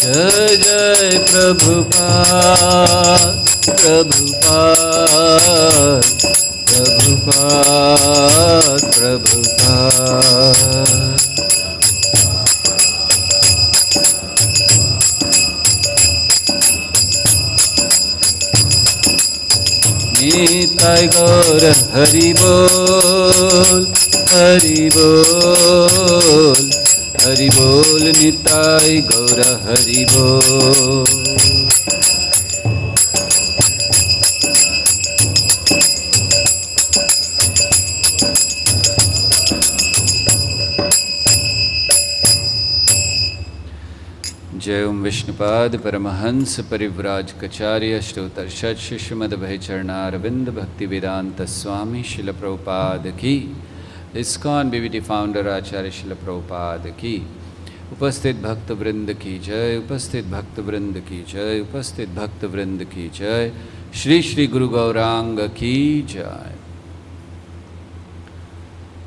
जय जय प्रभुपाद प्रभुपाद प्रभुपाद प्रभुपाद। निताय गौर हरि बोल हरि बोल हरि बोल निताय गौर हरि बोल। जय ओम विष्णुपाद परमहंस परिव्राजकाचार्य अष्टोत्तर श्रीमद्भय चरणारविंद भक्ति वेदांत स्वामी शिल प्रभुपाद की। इस्कॉन बीवीटी फाउंडर आचार्य शिल प्रभुपाद की। उपस्थित भक्त वृंद की जय, उपस्थित भक्त वृंद की जय, उपस्थित भक्त वृंद की जय। श्री श्री गुरु गौरांग की जय।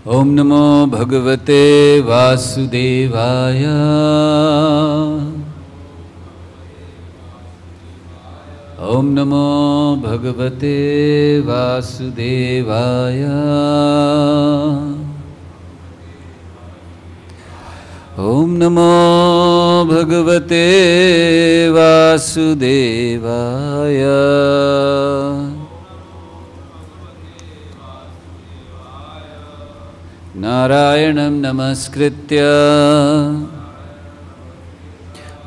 ओम नमो भगवते वासुदेवाय। ओम नमो भगवते वासुदेवाय। ओम नमो भगवते वासुदेवाय। नारायणं नमस्कृत्य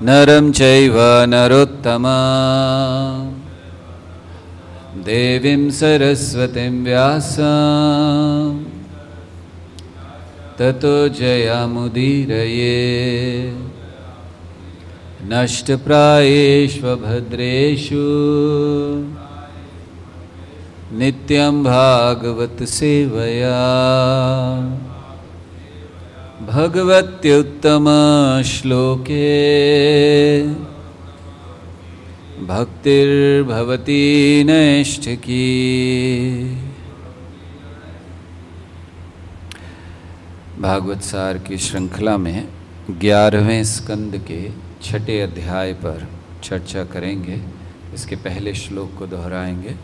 नरं चैव नरोत्तमं देवीं सरस्वतीं व्यासं ततो जयमुदीरये। नष्टप्रायेषु भद्रेषु नित्यं भागवत सेवया भगवत्युत्तम श्लोके भक्तिर्भवती नैष्ठिकी। भागवत सार की श्रृंखला में 11वें स्कंद के 6ठे अध्याय पर चर्चा करेंगे। इसके पहले श्लोक को दोहराएंगे,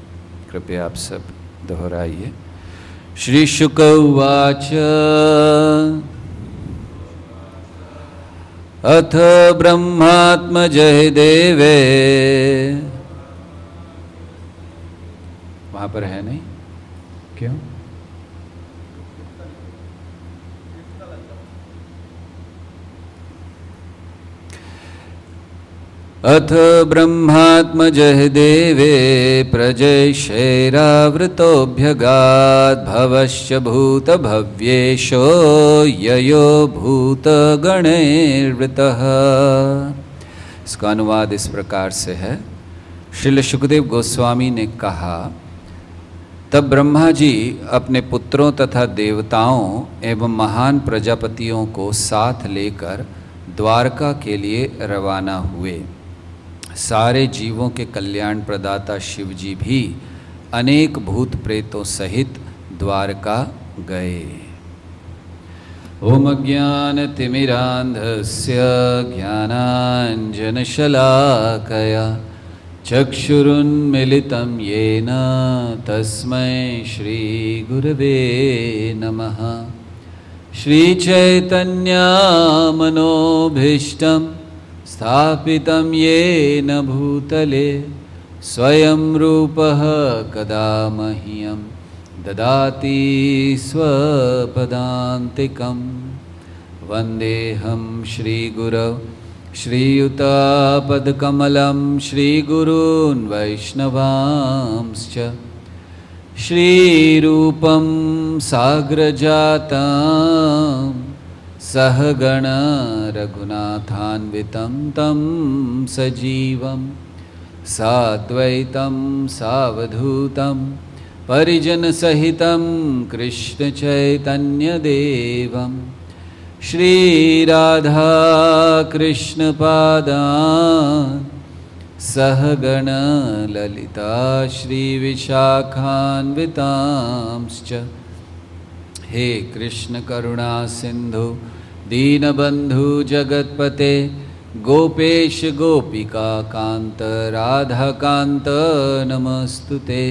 कृपया आप सब दोहराइए। श्री शुक उवाच अथ ब्रह्मात्मजः देवे। वहां पर है नहीं, क्यों? अथ ब्रह्मात्मजः देवे प्रजैशैरावृतोऽभ्यगात् भवश्च भूतभव्येशो ययो भूतगणैर्वृतः। इसका अनुवाद इस प्रकार से है। श्रील शुकदेव गोस्वामी ने कहा, तब ब्रह्मा जी अपने पुत्रों तथा देवताओं एवं महान प्रजापतियों को साथ लेकर द्वारका के लिए रवाना हुए। सारे जीवों के कल्याण प्रदाता शिव जी भी अनेक भूत प्रेतों सहित द्वारका गए। ओम अज्ञानतिमिरान्धस्य ज्ञानाञ्जनशलाकया चक्षुरुन्मीलितं येन तस्मै श्रीगुरवे नमः। श्रीचैतन्यमनोभीष्टं स्थापितं येन भूतले स्वयं रूपः कदा मह्यं ददाति स्वपदान्तिकं। वन्देऽहं श्रीगुरौ श्रीयुतापदकमलं श्रीगुरून् वैष्णवांश्च श्रीरूपं साग्रजातं सहगण रघुनाथान्वितं तं सजीवं साद्वैतं सावधूतं परिजनसहितं कृष्णचैतन्यदेवं श्रीराधाकृष्णपादान् सहगण ललिता श्रीविशाखान्वितांश्च। हे कृष्ण करुणा सिंधु दीनबंधु जगत्पते गोपेश गोपिका कांत राधा कांत नमस्तुते।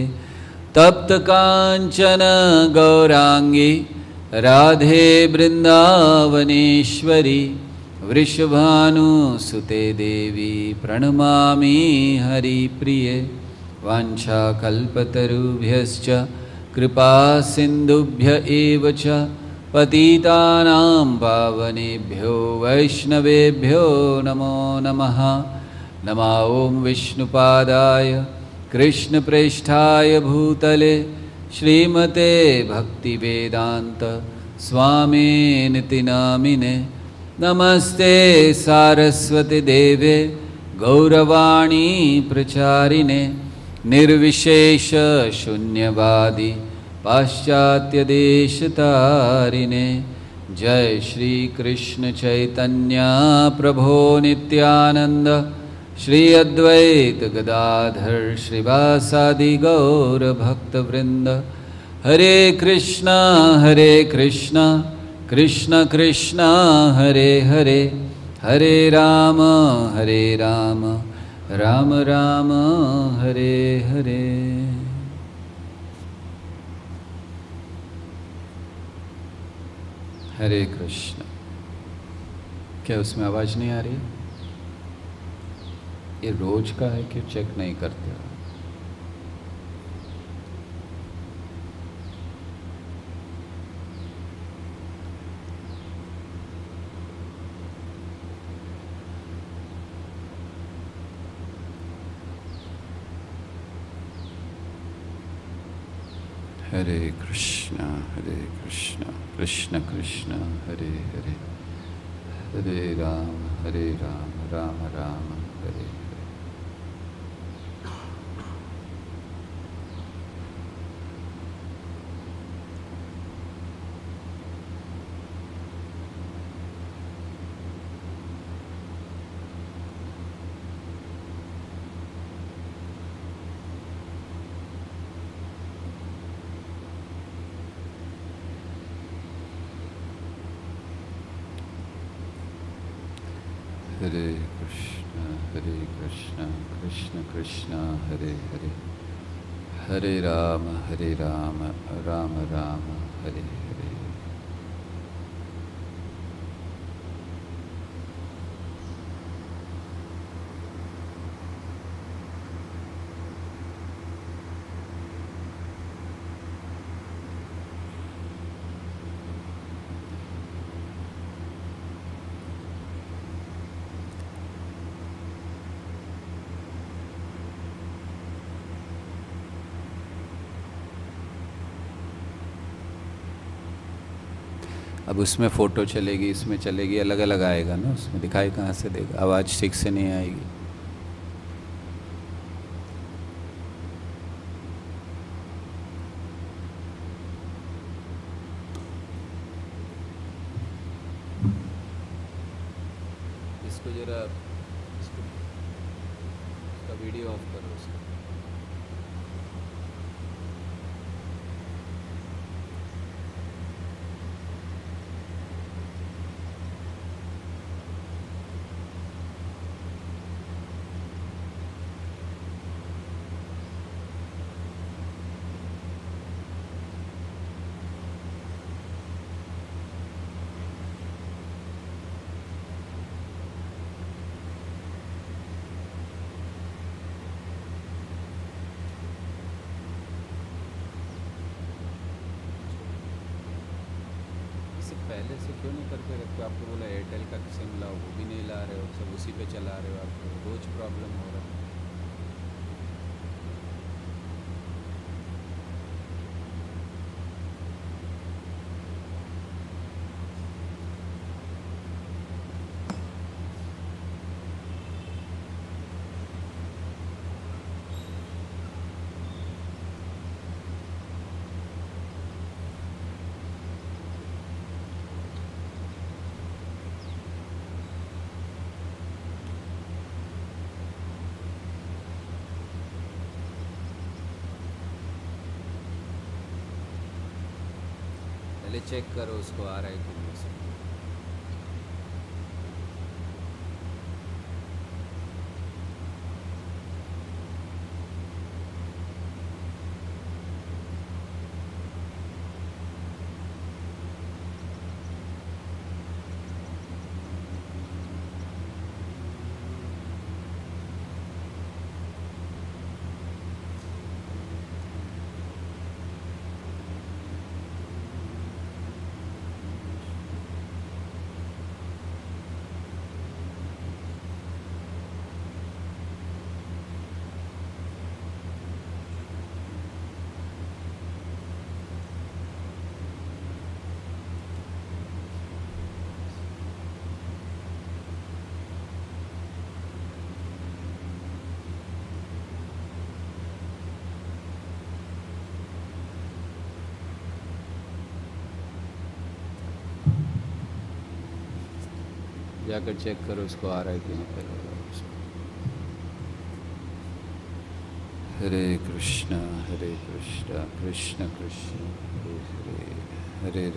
तप्त कांचन गौरांगी राधे वृंदावनेश्वरी वृषभानुसुते देवी प्रणमामि हरिप्रिये। वाञ्छाकल्पतरुभ्यश्च कृपा सिन्धुभ्य एव च पतितानां पावनेभ्यो वैष्णवेभ्यो नमो नमः। नमो ॐ विष्णुपादाय कृष्णप्रेष्ठाय भूतले श्रीमते भक्तिवेदांत स्वामिनिति नामिने। नमस्ते सारस्वती देवे गौरवाणी प्रचारिणे निर्विशेष शून्यवादी पाश्चात्य देशतारिणे। जय श्री कृष्ण चैतन्य प्रभो नित्यानंद श्री अद्वैत गदाधर श्रीवासादि गौर भक्तवृंद। हरे कृष्णा कृष्ण कृष्ण हरे हरे, हरे राम राम राम हरे हरे। हरे कृष्ण। क्या उसमें आवाज़ नहीं आ रही? ये रोज का है कि चेक नहीं करते हो? हरे कृष्ण कृष्ण कृष्ण हरे हरे, हरे राम राम राम हरे हरे। हरे कृष्ण कृष्ण कृष्ण हरे हरे, हरे राम राम राम हरे हरे। अब उसमें फ़ोटो चलेगी, इसमें चलेगी, अलग अलग आएगा ना, उसमें दिखाई कहाँ से देगा? आवाज़ ठीक से नहीं आएगी। इसको जरा इसका वीडियो ऑफ करो उसका। पहले से क्यों नहीं करके रखते? आपको बोला एयरटेल का सिम लाओ, वो भी नहीं ला रहे हो, सब उसी पे चला रहे हो, आपको रोज प्रॉब्लम हो रहा है। पहले चेक करो उसको आ रहा है कि नहीं। जाकर चेक करो उसको आ रहा है कि नहीं कर रहा है उसको। हरे कृष्ण कृष्ण कृष्ण हरे हरे, हरे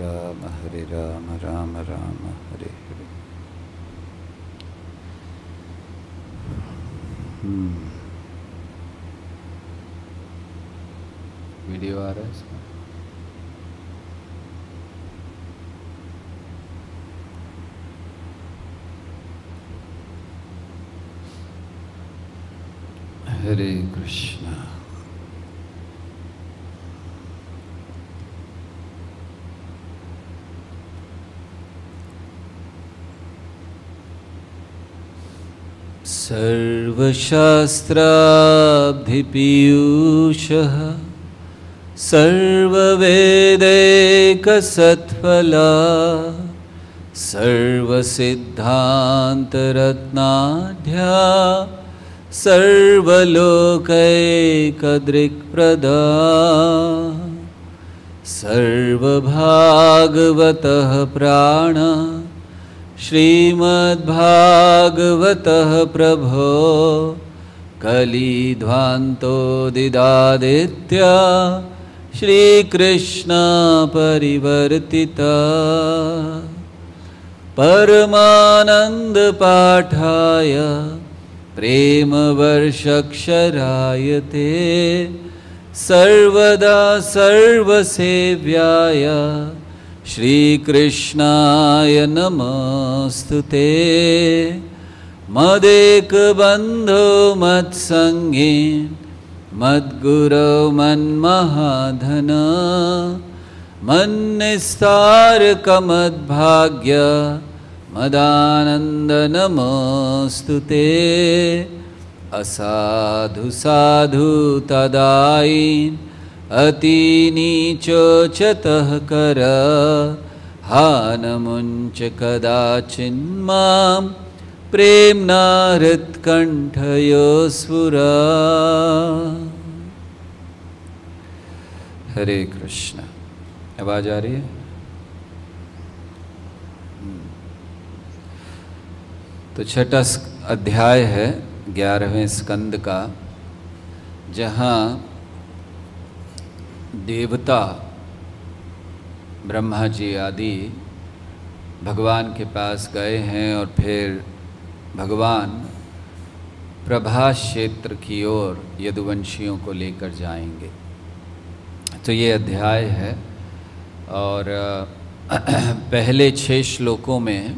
राम राम राम हरे हरे। वीडियो आ रहा है इसका? हरे कृष्णा। सर्वशास्त्राब्धिपीयूषः सर्ववेदैकसत्फला सर्वसिद्धान्तरत्नाढ्या सर्वलोकैकदृक्प्रदा सर्वभागवतः प्राण श्रीमद्भागवतः प्रभो कलिध्वान्तोदिदादित्य श्रीकृष्ण परिवर्तिता परमानन्दपाठाय प्रेमवर्षक्षरायते सर्वदा सर्वसेव्याय श्रीकृष्णाय नमोस्तुते। मदेकबन्धो मत्सङ्गे मद्गुरो मन्महाधन मन्निस्तारकमद्भाग्य मदानन्द नमोस्तुते। असाधु साधु तदायीन् अतिनीचोचतः कर हानमुञ्च कदाचिन्मां प्रेम्णा हृत्कण्ठयोस्फुरा। हरे कृष्ण। आवाज आ रही है? तो छठा अध्याय है 11वें स्कंद का, जहाँ देवता ब्रह्मा जी आदि भगवान के पास गए हैं और फिर भगवान प्रभास क्षेत्र की ओर यदुवंशियों को लेकर जाएंगे। तो ये अध्याय है और पहले 6 श्लोकों में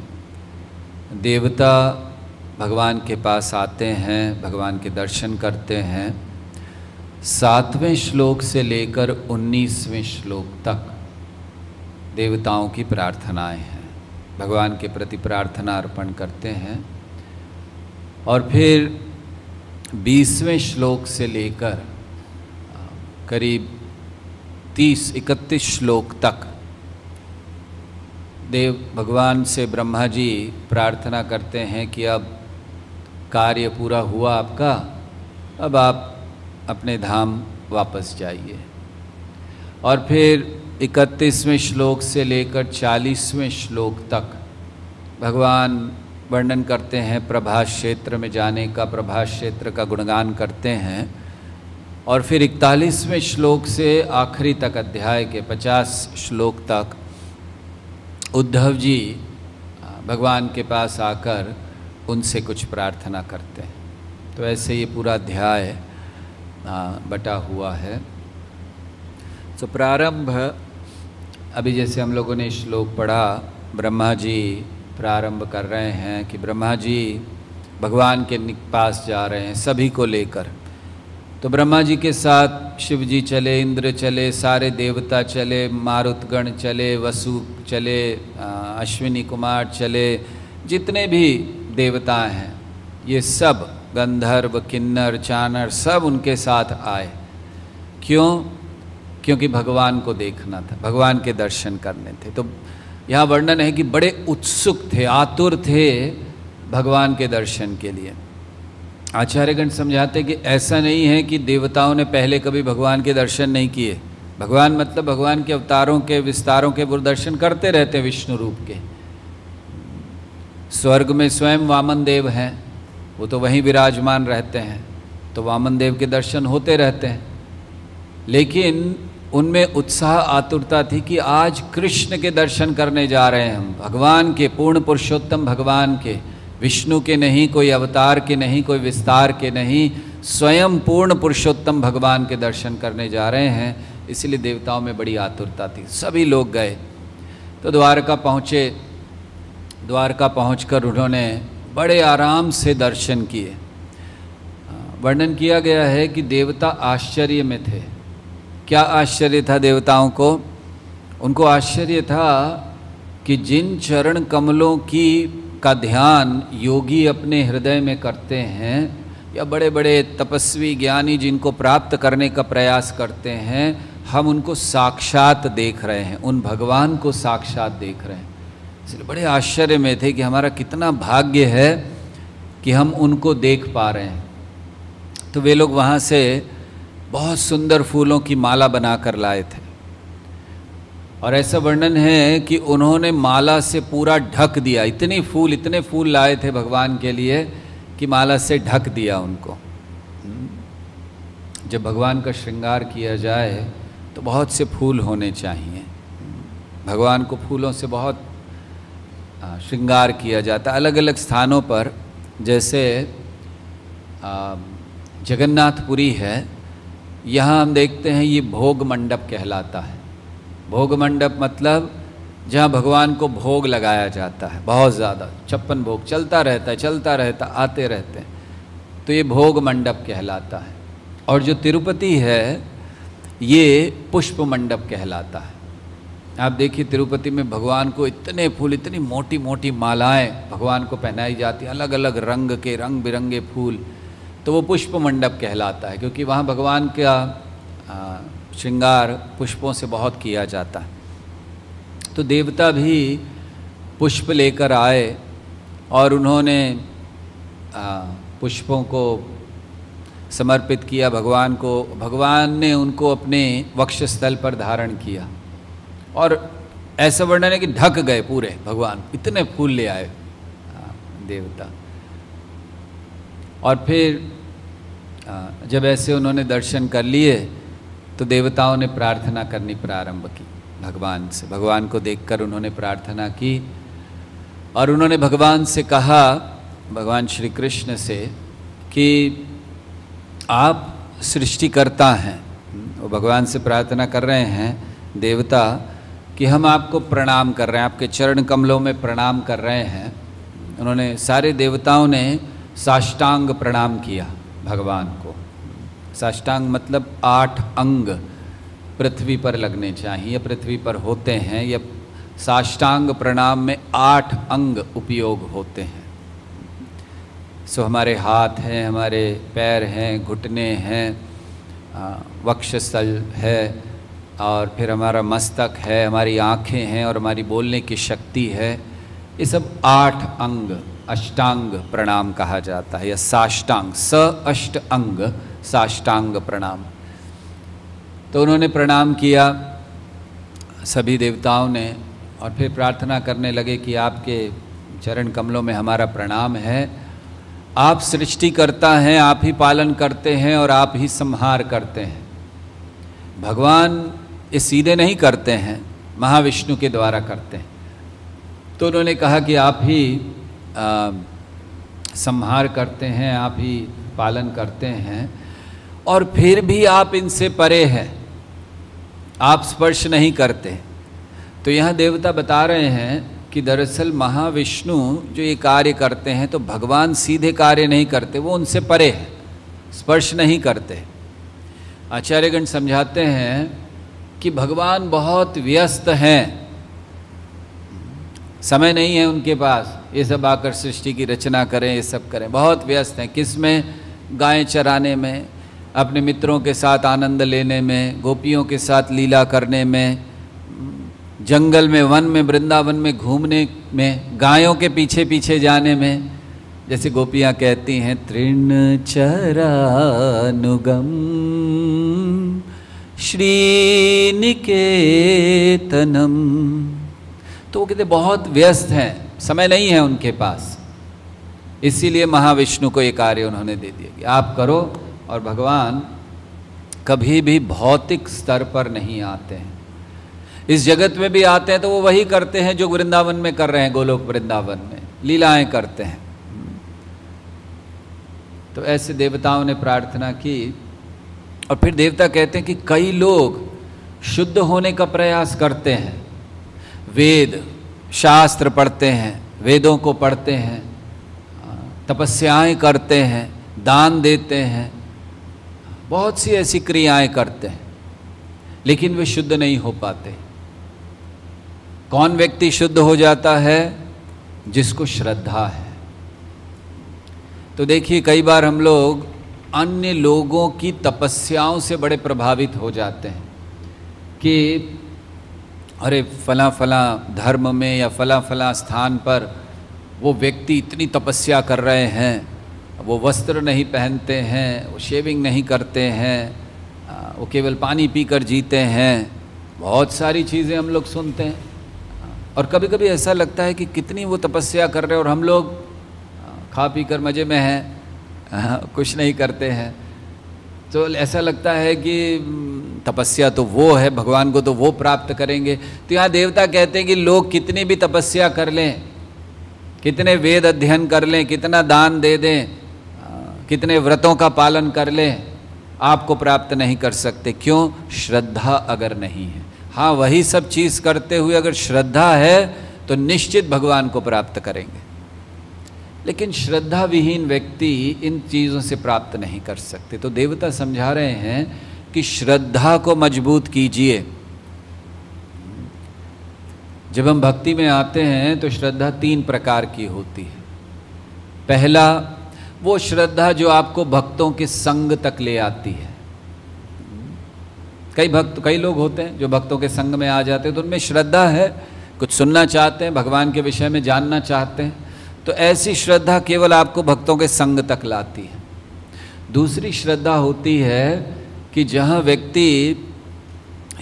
देवता भगवान के पास आते हैं, भगवान के दर्शन करते हैं। 7वें श्लोक से लेकर 19वें श्लोक तक देवताओं की प्रार्थनाएं हैं, भगवान के प्रति प्रार्थना अर्पण करते हैं। और फिर 20वें श्लोक से लेकर करीब 30-31 श्लोक तक देव भगवान से ब्रह्मा जी प्रार्थना करते हैं कि अब कार्य पूरा हुआ आपका, अब आप अपने धाम वापस जाइए। और फिर 31वें श्लोक से लेकर 40वें श्लोक तक भगवान वर्णन करते हैं प्रभास क्षेत्र में जाने का, प्रभास क्षेत्र का गुणगान करते हैं। और फिर 41वें श्लोक से आखिरी तक अध्याय के 50 श्लोक तक उद्धव जी भगवान के पास आकर उनसे कुछ प्रार्थना करते हैं। तो ऐसे ये पूरा अध्याय बटा हुआ है। तो प्रारंभ अभी जैसे हम लोगों ने श्लोक पढ़ा, ब्रह्मा जी प्रारंभ कर रहे हैं कि ब्रह्मा जी भगवान के पास जा रहे हैं सभी को लेकर। तो ब्रह्मा जी के साथ शिव जी चले, इंद्र चले, सारे देवता चले, मारुतगण चले, वसु चले, अश्विनी कुमार चले, जितने भी देवता हैं ये सब गंधर्व किन्नर चानर सब उनके साथ आए। क्यों? क्योंकि भगवान को देखना था, भगवान के दर्शन करने थे। तो यहाँ वर्णन है कि बड़े उत्सुक थे, आतुर थे भगवान के दर्शन के लिए। आचार्यगण समझाते कि ऐसा नहीं है कि देवताओं ने पहले कभी भगवान के दर्शन नहीं किए। भगवान मतलब भगवान के अवतारों के विस्तारों के वो दर्शन करते रहते हैं विष्णु रूप के। स्वर्ग में स्वयं वामन देव हैं, वो तो वहीं विराजमान रहते हैं, तो वामन देव के दर्शन होते रहते हैं। लेकिन उनमें उत्साह आतुरता थी कि आज कृष्ण के दर्शन करने जा रहे हैं हम, भगवान के, पूर्ण पुरुषोत्तम भगवान के, विष्णु के नहीं, कोई अवतार के नहीं, कोई विस्तार के नहीं, स्वयं पूर्ण पुरुषोत्तम भगवान के दर्शन करने जा रहे हैं। इसलिए देवताओं में बड़ी आतुरता थी। सभी लोग गए तो द्वारका पहुँचे। द्वारका पहुंचकर उन्होंने बड़े आराम से दर्शन किए। वर्णन किया गया है कि देवता आश्चर्य में थे। क्या आश्चर्य था देवताओं को? उनको आश्चर्य था कि जिन चरण कमलों का ध्यान योगी अपने हृदय में करते हैं, या बड़े बड़े तपस्वी ज्ञानी जिनको प्राप्त करने का प्रयास करते हैं, हम उनको साक्षात देख रहे हैं, उन भगवान को साक्षात देख रहे हैं। इसलिए बड़े आश्चर्य में थे कि हमारा कितना भाग्य है कि हम उनको देख पा रहे हैं। तो वे लोग वहाँ से बहुत सुंदर फूलों की माला बनाकर लाए थे, और ऐसा वर्णन है कि उन्होंने माला से पूरा ढक दिया। इतने फूल लाए थे भगवान के लिए कि माला से ढक दिया उनको। जब भगवान का श्रृंगार किया जाए तो बहुत से फूल होने चाहिए। भगवान को फूलों से बहुत श्रृंगार किया जाता है अलग अलग स्थानों पर। जैसे जगन्नाथपुरी है, यहाँ हम देखते हैं ये भोग मंडप कहलाता है। भोग मंडप मतलब जहाँ भगवान को भोग लगाया जाता है, बहुत ज़्यादा 56 भोग चलता रहता, आते रहते हैं, तो ये भोग मंडप कहलाता है। और जो तिरुपति है ये पुष्प मंडप कहलाता है। आप देखिए तिरुपति में भगवान को इतने फूल, इतनी मोटी मोटी मालाएं भगवान को पहनाई जाती हैं, अलग अलग रंग के, रंग बिरंगे फूल, तो वो पुष्प मंडप कहलाता है, क्योंकि वहाँ भगवान का श्रृंगार पुष्पों से बहुत किया जाता है। तो देवता भी पुष्प लेकर आए और उन्होंने पुष्पों को समर्पित किया भगवान को। भगवान ने उनको अपने वक्षस्थल पर धारण किया, और ऐसा वर्णन है कि ढक गए पूरे भगवान, इतने फूल ले आए देवता। और फिर जब ऐसे उन्होंने दर्शन कर लिए तो देवताओं ने प्रार्थना करनी प्रारंभ की भगवान से। भगवान को देखकर उन्होंने प्रार्थना की, और उन्होंने भगवान से कहा, भगवान श्री कृष्ण से, कि आप सृष्टिकर्ता हैं। वो भगवान से प्रार्थना कर रहे हैं देवता कि हम आपको प्रणाम कर रहे हैं, आपके चरण कमलों में प्रणाम कर रहे हैं। उन्होंने, सारे देवताओं ने साष्टांग प्रणाम किया भगवान को। साष्टांग मतलब 8 अंग पृथ्वी पर लगने चाहिए, पृथ्वी पर होते हैं। या साष्टांग प्रणाम में 8 अंग उपयोग होते हैं। सो हमारे हाथ हैं, हमारे पैर हैं, घुटने हैं, वक्षस्थल है, और फिर हमारा मस्तक है, हमारी आँखें हैं, और हमारी बोलने की शक्ति है। ये सब 8 अंग अष्टांग प्रणाम कहा जाता है, या साष्टांग, अष्ट अंग साष्टांग प्रणाम। तो उन्होंने प्रणाम किया सभी देवताओं ने, और फिर प्रार्थना करने लगे कि आपके चरण कमलों में हमारा प्रणाम है। आप सृष्टिकर्ता हैं, आप ही पालन करते हैं और आप ही संहार करते हैं। भगवान ये सीधे नहीं करते हैं, महाविष्णु के द्वारा करते हैं। तो उन्होंने कहा कि आप ही संहार करते हैं, आप ही पालन करते हैं, और फिर भी आप इनसे परे हैं, आप स्पर्श नहीं करते। तो यहाँ देवता बता रहे हैं कि दरअसल महाविष्णु जो ये कार्य करते हैं तो भगवान सीधे कार्य नहीं करते, वो उनसे परे हैं, स्पर्श नहीं करते। आचार्यगण समझाते हैं कि भगवान बहुत व्यस्त हैं, समय नहीं है उनके पास ये सब आकर सृष्टि की रचना करें, ये सब करें, बहुत व्यस्त हैं। किस में? गायें चराने में, अपने मित्रों के साथ आनंद लेने में, गोपियों के साथ लीला करने में, जंगल में, वन में, वृंदावन में घूमने में, गायों के पीछे पीछे जाने में। जैसे गोपियाँ कहती हैं, तृण चरानुगम श्रीनिकेतनम। तो वो कहते बहुत व्यस्त हैं, समय नहीं है उनके पास। इसीलिए महाविष्णु को ये कार्य उन्होंने दे दिया कि आप करो। और भगवान कभी भी भौतिक स्तर पर नहीं आते हैं, इस जगत में भी आते हैं तो वो वही करते हैं जो वृंदावन में कर रहे हैं, गोलोक वृंदावन में लीलाएं करते हैं। तो ऐसे देवताओं ने प्रार्थना की और फिर देवता कहते हैं कि कई लोग शुद्ध होने का प्रयास करते हैं, वेद शास्त्र पढ़ते हैं, वेदों को पढ़ते हैं, तपस्याएं करते हैं, दान देते हैं, बहुत सी ऐसी क्रियाएं करते हैं, लेकिन वे शुद्ध नहीं हो पाते। कौन व्यक्ति शुद्ध हो जाता है? जिसको श्रद्धा है। तो देखिए कई बार हम लोग अन्य लोगों की तपस्याओं से बड़े प्रभावित हो जाते हैं कि अरे फला फला धर्म में या फला फला स्थान पर वो व्यक्ति इतनी तपस्या कर रहे हैं, वो वस्त्र नहीं पहनते हैं, वो शेविंग नहीं करते हैं, वो केवल पानी पीकर जीते हैं, बहुत सारी चीज़ें हम लोग सुनते हैं। और कभी कभी ऐसा लगता है कि कितनी वो तपस्या कर रहे हैं और हम लोग खा पी कर मज़े में हैं, कुछ नहीं करते हैं। तो ऐसा लगता है कि तपस्या तो वो है, भगवान को तो वो प्राप्त करेंगे। तो यहाँ देवता कहते हैं कि लोग कितनी भी तपस्या कर लें, कितने वेद अध्ययन कर लें, कितना दान दे दें, कितने व्रतों का पालन कर लें, आपको प्राप्त नहीं कर सकते। क्यों? श्रद्धा अगर नहीं है। हाँ, वही सब चीज़ करते हुए अगर श्रद्धा है तो निश्चित भगवान को प्राप्त करेंगे, लेकिन श्रद्धा विहीन व्यक्ति इन चीज़ों से प्राप्त नहीं कर सकते। तो देवता समझा रहे हैं कि श्रद्धा को मजबूत कीजिए। जब हम भक्ति में आते हैं तो श्रद्धा 3 प्रकार की होती है। पहला, वो श्रद्धा जो आपको भक्तों के संग तक ले आती है। कई लोग होते हैं जो भक्तों के संग में आ जाते हैं, तो उनमें श्रद्धा है, कुछ सुनना चाहते हैं, भगवान के विषय में जानना चाहते हैं, तो ऐसी श्रद्धा केवल आपको भक्तों के संग तक लाती है। दूसरी श्रद्धा होती है कि जहाँ व्यक्ति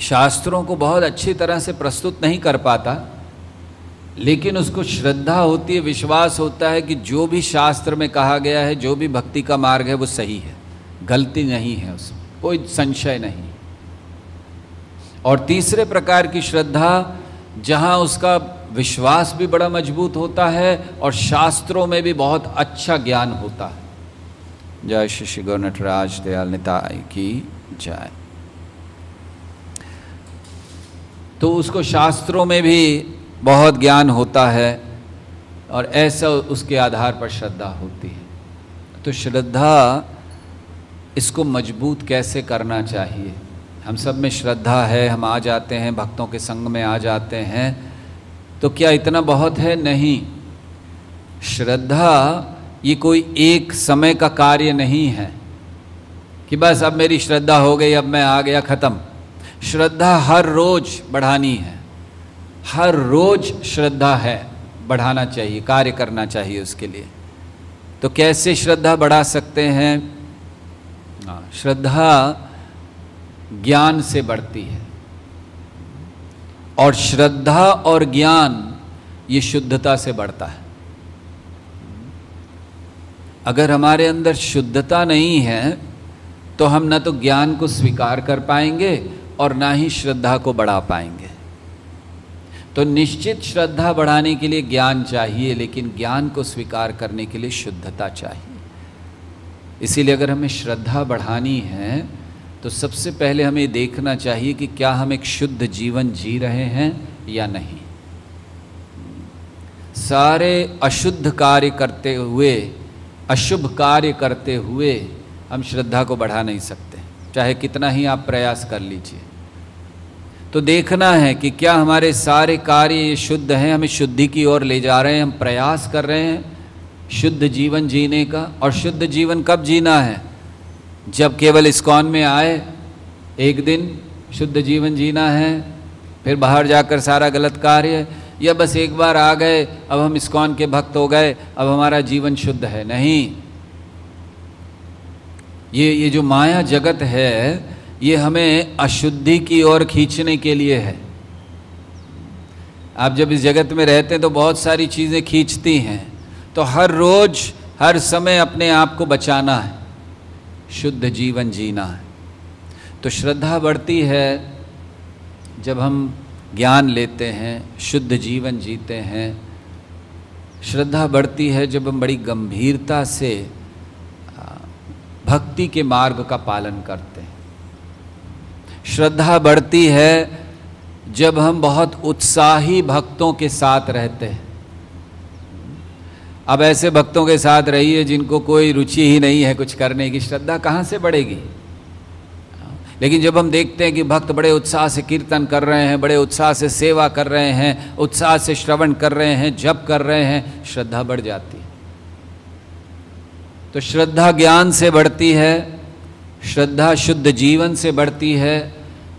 शास्त्रों को बहुत अच्छी तरह से प्रस्तुत नहीं कर पाता, लेकिन उसको श्रद्धा होती है, विश्वास होता है कि जो भी शास्त्र में कहा गया है, जो भी भक्ति का मार्ग है वो सही है, गलती नहीं है, उसमें कोई संशय नहीं। और तीसरे प्रकार की श्रद्धा जहाँ उसका विश्वास भी बड़ा मजबूत होता है और शास्त्रों में भी बहुत अच्छा ज्ञान होता है। जय श्री श्री गौर नटराज दयाल निताई की जय। तो उसको शास्त्रों में भी बहुत ज्ञान होता है और ऐसा उसके आधार पर श्रद्धा होती है। तो श्रद्धा, इसको मजबूत कैसे करना चाहिए? हम सब में श्रद्धा है, हम आ जाते हैं, भक्तों के संग में आ जाते हैं, तो क्या इतना बहुत है? नहीं। श्रद्धा ये कोई एक समय का कार्य नहीं है कि बस अब मेरी श्रद्धा हो गई, अब मैं आ गया, ख़त्म। श्रद्धा हर रोज बढ़ानी है, हर रोज श्रद्धा है, बढ़ाना चाहिए, कार्य करना चाहिए उसके लिए। तो कैसे श्रद्धा बढ़ा सकते हैं? श्रद्धा ज्ञान से बढ़ती है, और श्रद्धा और ज्ञान ये शुद्धता से बढ़ता है। अगर हमारे अंदर शुद्धता नहीं है तो हम न तो ज्ञान को स्वीकार कर पाएंगे और ना ही श्रद्धा को बढ़ा पाएंगे। तो निश्चित श्रद्धा बढ़ाने के लिए ज्ञान चाहिए, लेकिन ज्ञान को स्वीकार करने के लिए शुद्धता चाहिए। इसीलिए अगर हमें श्रद्धा बढ़ानी है तो सबसे पहले हमें देखना चाहिए कि क्या हम एक शुद्ध जीवन जी रहे हैं या नहीं। सारे अशुद्ध कार्य करते हुए, अशुभ कार्य करते हुए हम श्रद्धा को बढ़ा नहीं सकते, चाहे कितना ही आप प्रयास कर लीजिए। तो देखना है कि क्या हमारे सारे कार्य ये शुद्ध हैं, हमें शुद्धि की ओर ले जा रहे हैं, हम प्रयास कर रहे हैं शुद्ध जीवन जीने का। और शुद्ध जीवन कब जीना है? जब केवल इस्कॉन में आए, एक दिन शुद्ध जीवन जीना है, फिर बाहर जाकर सारा गलत कार्य, या बस एक बार आ गए, अब हम इस्कॉन के भक्त हो गए, अब हमारा जीवन शुद्ध है? नहीं। ये जो माया जगत है, ये हमें अशुद्धि की ओर खींचने के लिए है। आप जब इस जगत में रहते हैं तो बहुत सारी चीज़ें खींचती हैं, तो हर रोज़ हर समय अपने आप को बचाना है, शुद्ध जीवन जीना है। तो श्रद्धा बढ़ती है जब हम ज्ञान लेते हैं, शुद्ध जीवन जीते हैं। श्रद्धा बढ़ती है जब हम बड़ी गंभीरता से भक्ति के मार्ग का पालन करते हैं। श्रद्धा बढ़ती है जब हम बहुत उत्साही भक्तों के साथ रहते हैं। अब ऐसे भक्तों के साथ रहिए जिनको कोई रुचि ही नहीं है कुछ करने की, श्रद्धा कहाँ से बढ़ेगी। लेकिन जब हम देखते हैं कि भक्त बड़े उत्साह से कीर्तन कर रहे हैं, बड़े उत्साह से सेवा कर रहे हैं, उत्साह से श्रवण कर रहे हैं, जप कर रहे हैं, श्रद्धा बढ़ जाती है। तो श्रद्धा ज्ञान से बढ़ती है, श्रद्धा शुद्ध जीवन से बढ़ती है,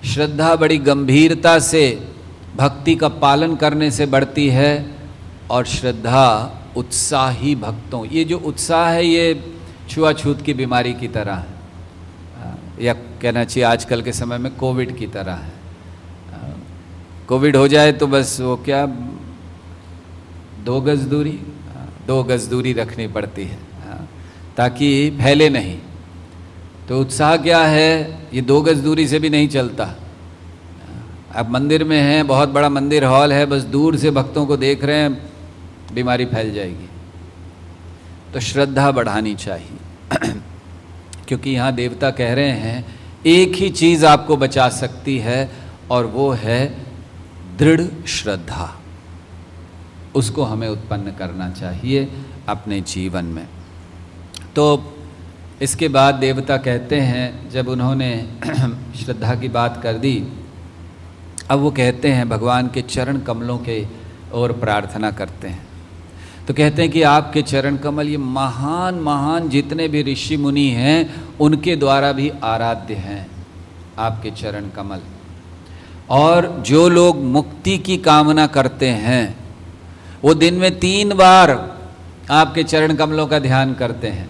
श्रद्धा बड़ी गंभीरता से भक्ति का पालन करने से बढ़ती है, और श्रद्धा उत्साही भक्तों, ये जो उत्साह है ये छुआछूत की बीमारी की तरह है, या कहना चाहिए आजकल के समय में कोविड की तरह है। कोविड हो जाए तो बस वो क्या 2 गज दूरी रखनी पड़ती है ताकि फैले नहीं। तो उत्साह क्या है, ये 2 गज दूरी से भी नहीं चलता। आप मंदिर में हैं, बहुत बड़ा मंदिर हॉल है, बस दूर से भक्तों को देख रहे हैं, बीमारी फैल जाएगी। तो श्रद्धा बढ़ानी चाहिए क्योंकि यहाँ देवता कह रहे हैं एक ही चीज़ आपको बचा सकती है, और वो है दृढ़ श्रद्धा। उसको हमें उत्पन्न करना चाहिए अपने जीवन में। तो इसके बाद देवता कहते हैं, जब उन्होंने श्रद्धा की बात कर दी, अब वो कहते हैं भगवान के चरण कमलों के ओर प्रार्थना करते हैं। तो कहते हैं कि आपके चरण कमल, ये महान महान जितने भी ऋषि मुनि हैं उनके द्वारा भी आराध्य हैं आपके चरण कमल। और जो लोग मुक्ति की कामना करते हैं वो दिन में 3 बार आपके चरण कमलों का ध्यान करते हैं।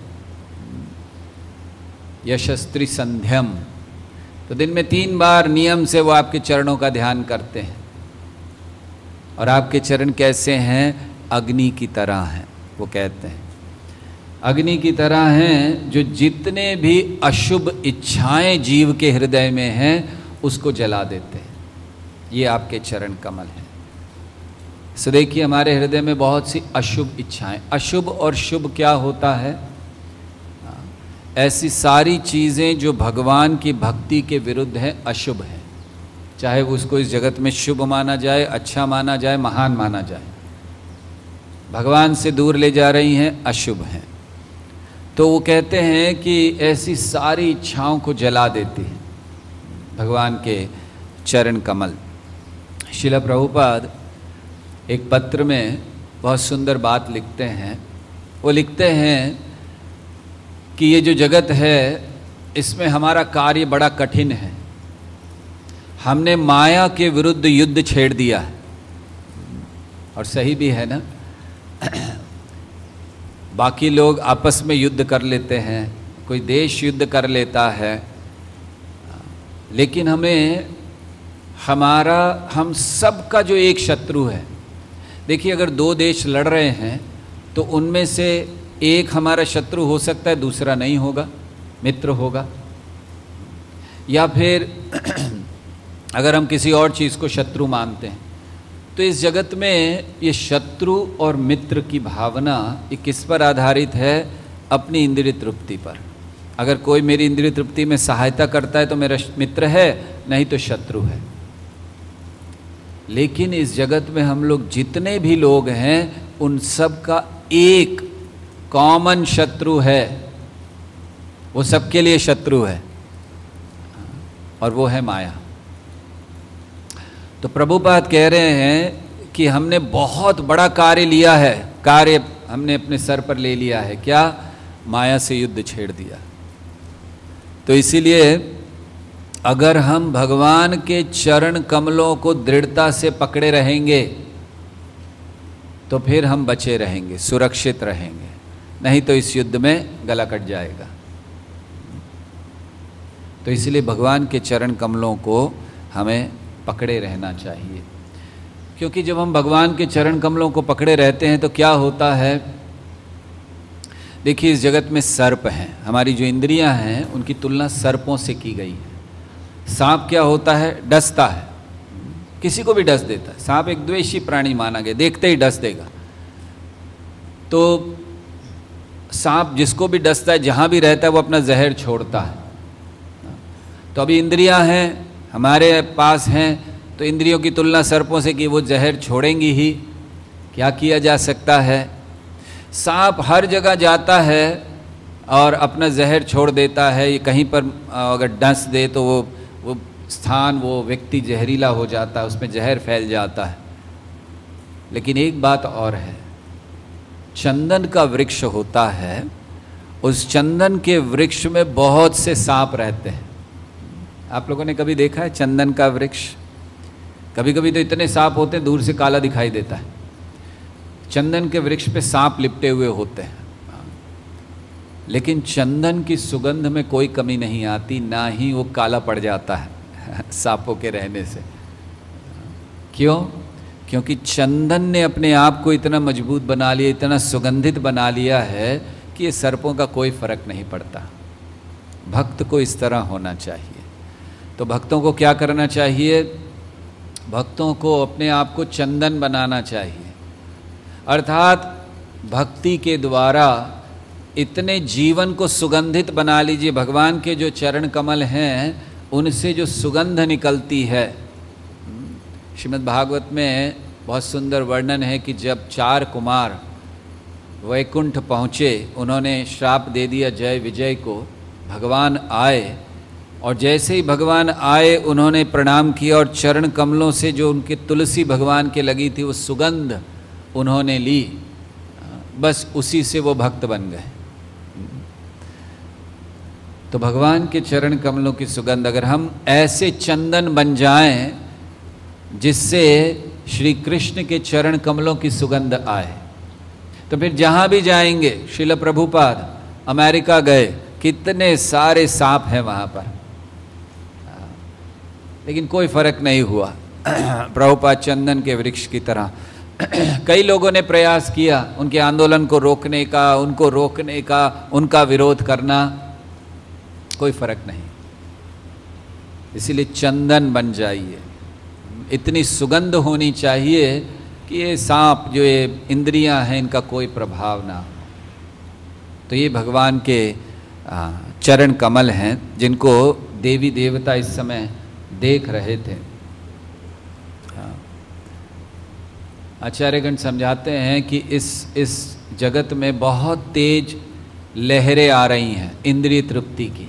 यशस्त्री संध्यम, तो दिन में 3 बार नियम से वो आपके चरणों का ध्यान करते हैं। और आपके चरण कैसे हैं, अग्नि की तरह हैं। वो कहते हैं अग्नि की तरह हैं, जो जितने भी अशुभ इच्छाएं जीव के हृदय में हैं उसको जला देते हैं। ये आपके चरण कमल हैं। सो देखिए हमारे हृदय में बहुत सी अशुभ इच्छाएं, अशुभ और शुभ क्या होता है, ऐसी सारी चीज़ें जो भगवान की भक्ति के विरुद्ध हैं, अशुभ हैं। चाहे वो उसको इस जगत में शुभ माना जाए, अच्छा माना जाए, महान माना जाए, भगवान से दूर ले जा रही हैं, अशुभ हैं। तो वो कहते हैं कि ऐसी सारी इच्छाओं को जला देती है भगवान के चरण कमल। श्रील प्रभुपाद एक पत्र में बहुत सुंदर बात लिखते हैं। वो लिखते हैं कि ये जो जगत है इसमें हमारा कार्य बड़ा कठिन है। हमने माया के विरुद्ध युद्ध छेड़ दिया है, और सही भी है ना। बाकी लोग आपस में युद्ध कर लेते हैं, कोई देश युद्ध कर लेता है, लेकिन हम सब का जो एक शत्रु है। देखिए अगर 2 देश लड़ रहे हैं तो उनमें से एक हमारा शत्रु हो सकता है, दूसरा नहीं होगा, मित्र होगा। या फिर अगर हम किसी और चीज़ को शत्रु मानते हैं, तो इस जगत में ये शत्रु और मित्र की भावना ये किस पर आधारित है, अपनी इंद्रिय तृप्ति पर। अगर कोई मेरी इंद्रिय तृप्ति में सहायता करता है तो मेरा मित्र है, नहीं तो शत्रु है। लेकिन इस जगत में हम लोग जितने भी लोग हैं उन सब का एक कॉमन शत्रु है, वो सबके लिए शत्रु है, और वो है माया। तो प्रभुपाद कह रहे हैं कि हमने बहुत बड़ा कार्य लिया है, कार्य हमने अपने सर पर ले लिया है। क्या? माया से युद्ध छेड़ दिया। तो इसीलिए अगर हम भगवान के चरण कमलों को दृढ़ता से पकड़े रहेंगे तो फिर हम बचे रहेंगे, सुरक्षित रहेंगे, नहीं तो इस युद्ध में गला कट जाएगा। तो इसलिए भगवान के चरण कमलों को हमें पकड़े रहना चाहिए, क्योंकि जब हम भगवान के चरण कमलों को पकड़े रहते हैं तो क्या होता है, देखिए इस जगत में सर्प हैं, हमारी जो इंद्रियां हैं उनकी तुलना सर्पों से की गई है। सांप क्या होता है, डसता है, किसी को भी डस देता है। सांप एक द्वेषी प्राणी माना गया, देखते ही डस देगा। तो सांप जिसको भी डसता है, जहाँ भी रहता है, वो अपना जहर छोड़ता है। तो अभी इंद्रियां हैं हमारे पास हैं, तो इंद्रियों की तुलना सर्पों से की, वो जहर छोड़ेंगी ही। क्या किया जा सकता है, सांप हर जगह जाता है और अपना जहर छोड़ देता है। ये कहीं पर अगर डस दे तो वो स्थान, वो व्यक्ति जहरीला हो जाता है, उसमें जहर फैल जाता है। लेकिन एक बात और है, चंदन का वृक्ष होता है, उस चंदन के वृक्ष में बहुत से सांप रहते हैं। आप लोगों ने कभी देखा है चंदन का वृक्ष? कभी कभी तो इतने सांप होते हैं दूर से काला दिखाई देता है। चंदन के वृक्ष पे सांप लिपटे हुए होते हैं, लेकिन चंदन की सुगंध में कोई कमी नहीं आती, ना ही वो काला पड़ जाता है सांपों के रहने से। क्यों? क्योंकि चंदन ने अपने आप को इतना मजबूत बना लिया, इतना सुगंधित बना लिया है कि ये सर्पों का कोई फर्क नहीं पड़ता। भक्त को इस तरह होना चाहिए। तो भक्तों को क्या करना चाहिए? भक्तों को अपने आप को चंदन बनाना चाहिए, अर्थात भक्ति के द्वारा इतने जीवन को सुगंधित बना लीजिए। भगवान के जो चरण कमल हैं उनसे जो सुगंध निकलती है। श्रीमद् भागवत में बहुत सुंदर वर्णन है कि जब 4 कुमार वैकुंठ पहुँचे, उन्होंने श्राप दे दिया जय विजय को। भगवान आए और जैसे ही भगवान आए उन्होंने प्रणाम किया और चरण कमलों से जो उनके तुलसी भगवान के लगी थी वो सुगंध उन्होंने ली, बस उसी से वो भक्त बन गए। तो भगवान के चरण कमलों की सुगंध, अगर हम ऐसे चंदन बन जाएं जिससे श्री कृष्ण के चरण कमलों की सुगंध आए, तो फिर जहाँ भी जाएंगे, श्रील प्रभुपाद अमेरिका गए, कितने सारे सांप हैं वहाँ पर, लेकिन कोई फर्क नहीं हुआ। प्रभुपाद चंदन के वृक्ष की तरह। कई लोगों ने प्रयास किया उनके आंदोलन को रोकने का, उनको रोकने का, उनका विरोध करना, कोई फर्क नहीं। इसीलिए चंदन बन जाइए, इतनी सुगंध होनी चाहिए कि ये सांप जो ये इंद्रियां हैं इनका कोई प्रभाव ना हो। तो ये भगवान के चरण कमल हैं जिनको देवी देवता इस समय देख रहे थे। आचार्यगण समझाते हैं कि इस जगत में बहुत तेज लहरें आ रही हैं इंद्रिय तृप्ति की।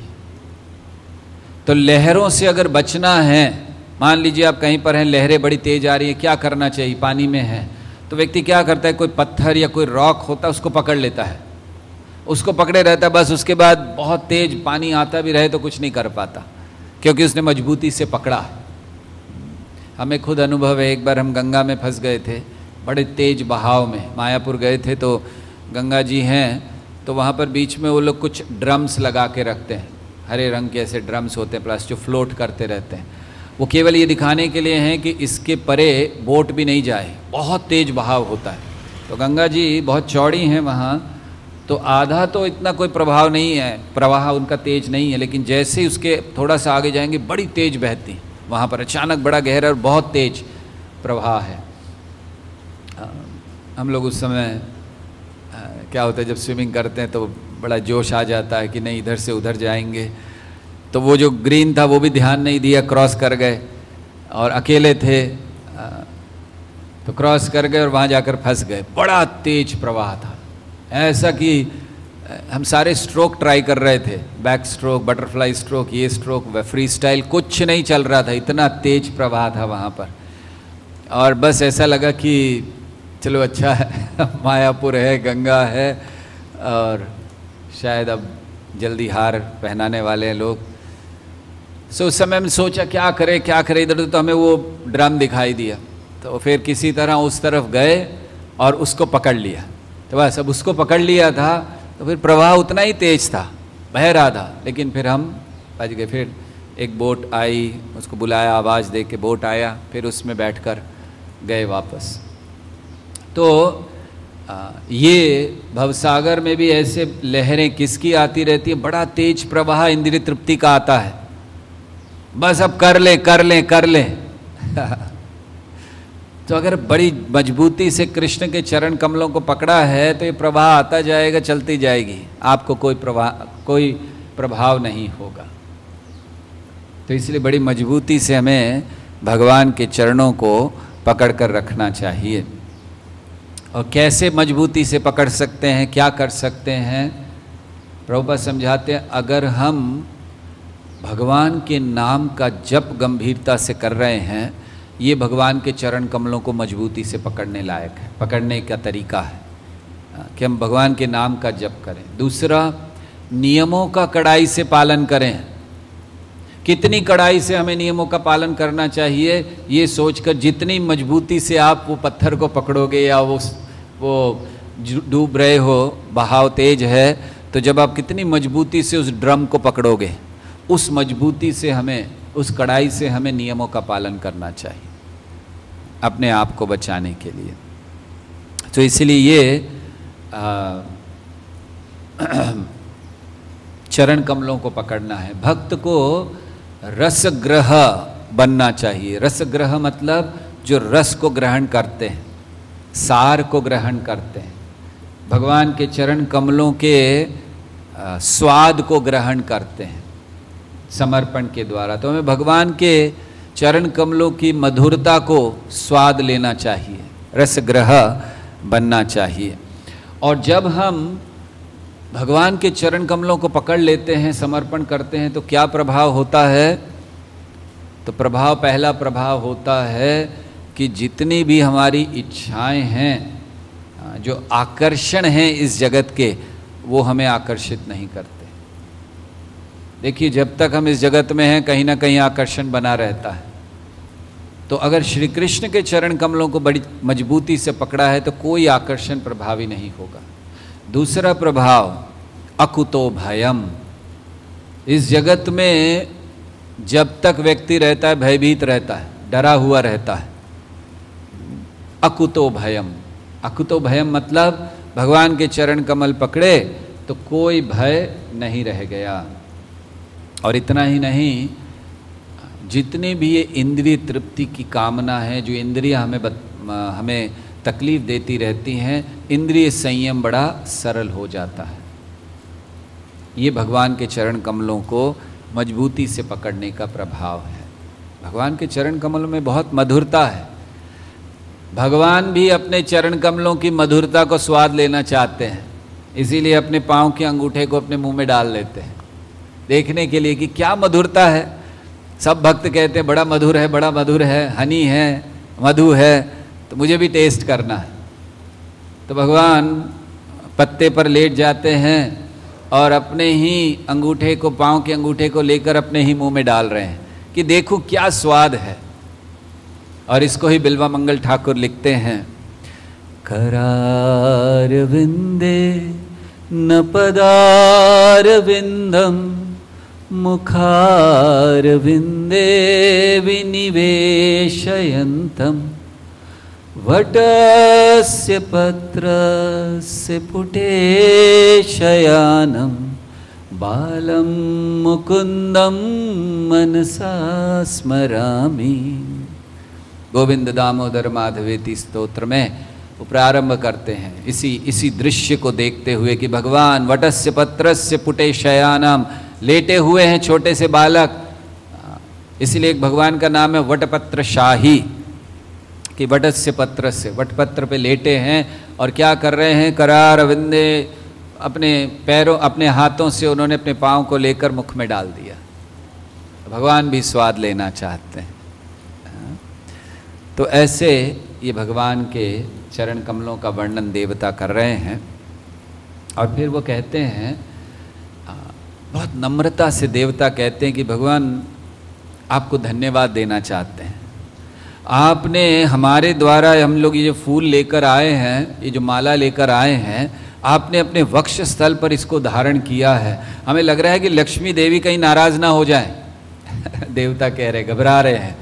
तो लहरों से अगर बचना है, मान लीजिए आप कहीं पर हैं, लहरें बड़ी तेज आ रही हैं, क्या करना चाहिए? पानी में है तो व्यक्ति क्या करता है, कोई पत्थर या कोई रॉक होता है उसको पकड़ लेता है, उसको पकड़े रहता है, बस उसके बाद बहुत तेज पानी आता भी रहे तो कुछ नहीं कर पाता, क्योंकि उसने मजबूती से पकड़ा। हमें खुद अनुभव है, एक बार हम गंगा में फंस गए थे, बड़े तेज बहाव में। मायापुर गए थे तो गंगा जी हैं, तो वहाँ पर बीच में वो लोग कुछ ड्रम्स लगा के रखते हैं, हरे रंग के ऐसे ड्रम्स होते हैं प्लास्टिक, जो फ्लोट करते रहते हैं। वो केवल ये दिखाने के लिए हैं कि इसके परे बोट भी नहीं जाए, बहुत तेज बहाव होता है। तो गंगा जी बहुत चौड़ी हैं वहाँ, तो आधा तो इतना कोई प्रभाव नहीं है, प्रवाह उनका तेज नहीं है, लेकिन जैसे ही उसके थोड़ा सा आगे जाएंगे बड़ी तेज बहती, वहाँ पर अचानक बड़ा गहरा और बहुत तेज प्रवाह है। हम लोग उस समय क्या होता है, जब स्विमिंग करते हैं तो बड़ा जोश आ जाता है कि नहीं इधर से उधर जाएंगे, तो वो जो ग्रीन था वो भी ध्यान नहीं दिया, क्रॉस कर गए और अकेले थे तो क्रॉस कर गए और वहाँ जाकर फंस गए। बड़ा तेज प्रवाह था, ऐसा कि हम सारे स्ट्रोक ट्राई कर रहे थे, बैक स्ट्रोक, बटरफ्लाई स्ट्रोक, ये स्ट्रोक, फ्री स्टाइल, कुछ नहीं चल रहा था, इतना तेज प्रवाह था वहाँ पर। और बस ऐसा लगा कि चलो अच्छा है मायापुर है, गंगा है और शायद अब जल्दी हार पहनाने वाले हैं लोग। सो उस समय हमने सोचा क्या करें क्या करें, इधर तो हमें वो ड्रम दिखाई दिया, तो फिर किसी तरह उस तरफ गए और उसको पकड़ लिया। तो बस अब उसको पकड़ लिया था तो फिर प्रवाह उतना ही तेज था, बह रहा था, लेकिन फिर हम बच गए। फिर एक बोट आई, उसको बुलाया, आवाज़ दे के बोट आया, फिर उसमें बैठकर गए वापस। तो ये भवसागर में भी ऐसे लहरें किसकी आती रहती है, बड़ा तेज प्रवाह इंद्रिय तृप्ति का आता है, बस अब कर ले कर ले कर ले। तो अगर बड़ी मजबूती से कृष्ण के चरण कमलों को पकड़ा है तो ये प्रवाह आता जाएगा, चलती जाएगी, आपको कोई प्रभाव नहीं होगा। तो इसलिए बड़ी मजबूती से हमें भगवान के चरणों को पकड़ कर रखना चाहिए। और कैसे मजबूती से पकड़ सकते हैं, क्या कर सकते हैं, प्रभुपाद समझाते हैं, अगर हम भगवान के नाम का जप गंभीरता से कर रहे हैं, ये भगवान के चरण कमलों को मजबूती से पकड़ने लायक है, पकड़ने का तरीका है कि हम भगवान के नाम का जप करें। दूसरा, नियमों का कड़ाई से पालन करें। कितनी कड़ाई से हमें नियमों का पालन करना चाहिए, ये सोचकर जितनी मजबूती से आप वो पत्थर को पकड़ोगे या वो डूब रहे हो, बहाव तेज है, तो जब आप कितनी मजबूती से उस ड्रम को पकड़ोगे, उस मजबूती से हमें, उस कड़ाई से हमें नियमों का पालन करना चाहिए अपने आप को बचाने के लिए। तो इसलिए ये चरण कमलों को पकड़ना है। भक्त को रसग्रह बनना चाहिए। रसग्रह मतलब जो रस को ग्रहण करते हैं, सार को ग्रहण करते हैं, भगवान के चरण कमलों के स्वाद को ग्रहण करते हैं समर्पण के द्वारा। तो हमें भगवान के चरण कमलों की मधुरता को स्वाद लेना चाहिए, रसग्रह बनना चाहिए। और जब हम भगवान के चरण कमलों को पकड़ लेते हैं, समर्पण करते हैं, तो क्या प्रभाव होता है? तो पहला प्रभाव होता है कि जितनी भी हमारी इच्छाएं हैं, जो आकर्षण हैं इस जगत के, वो हमें आकर्षित नहीं करते। देखिए, जब तक हम इस जगत में हैं, कहीं ना कहीं आकर्षण बना रहता है। तो अगर श्री कृष्ण के चरण कमलों को बड़ी मजबूती से पकड़ा है तो कोई आकर्षण प्रभावी नहीं होगा। दूसरा प्रभाव, अकुतो भयम। इस जगत में जब तक व्यक्ति रहता है, भयभीत रहता है, डरा हुआ रहता है। अकुतो भयम, अकुतो भयम मतलब भगवान के चरण कमल पकड़े तो कोई भय नहीं रह गया। और इतना ही नहीं, जितनी भी ये इंद्रिय तृप्ति की कामना है, जो इंद्रियां हमें तकलीफ देती रहती हैं, इंद्रिय संयम बड़ा सरल हो जाता है। ये भगवान के चरण कमलों को मजबूती से पकड़ने का प्रभाव है। भगवान के चरण कमलों में बहुत मधुरता है। भगवान भी अपने चरण कमलों की मधुरता को स्वाद लेना चाहते हैं, इसीलिए अपने पाँव के अंगूठे को अपने मुंह में डाल लेते हैं, देखने के लिए कि क्या मधुरता है। सब भक्त कहते हैं बड़ा मधुर है, बड़ा मधुर है, हनी है, मधु है, तो मुझे भी टेस्ट करना है। तो भगवान पत्ते पर लेट जाते हैं और अपने ही अंगूठे को, पाँव के अंगूठे को लेकर अपने ही मुंह में डाल रहे हैं कि देखो क्या स्वाद है। और इसको ही बिल्वा मंगल ठाकुर लिखते हैं, करार विंदे न पदार विंदम मुखार विंदे विनिवेशयन्तम वटस्य पत्रस्य पुटे शयानम बालम मुकुंदम मनसा स्मरामि। गोविंद दामोदर माधवेति स्तोत्र में वो प्रारंभ करते हैं इसी दृश्य को देखते हुए कि भगवान वटस्य पत्रस्य पुटे शयानम, लेटे हुए हैं छोटे से बालक। इसलिए एक भगवान का नाम है वटपत्र शाही, कि वटस्य पत्र से, वटपत्र पे लेटे हैं और क्या कर रहे हैं, करार विंदे, अपने पैरों, अपने हाथों से उन्होंने अपने पाँव को लेकर मुख में डाल दिया। भगवान भी स्वाद लेना चाहते हैं। तो ऐसे ये भगवान के चरण कमलों का वर्णन देवता कर रहे हैं। और फिर वो कहते हैं, बहुत नम्रता से देवता कहते हैं कि भगवान आपको धन्यवाद देना चाहते हैं। आपने हमारे द्वारा, हम लोग ये जो फूल लेकर आए हैं, ये जो माला लेकर आए हैं, आपने अपने वक्ष स्थल पर इसको धारण किया है। हमें लग रहा है कि लक्ष्मी देवी कहीं नाराज ना हो जाए। देवता कह रहे, घबरा रहे हैं,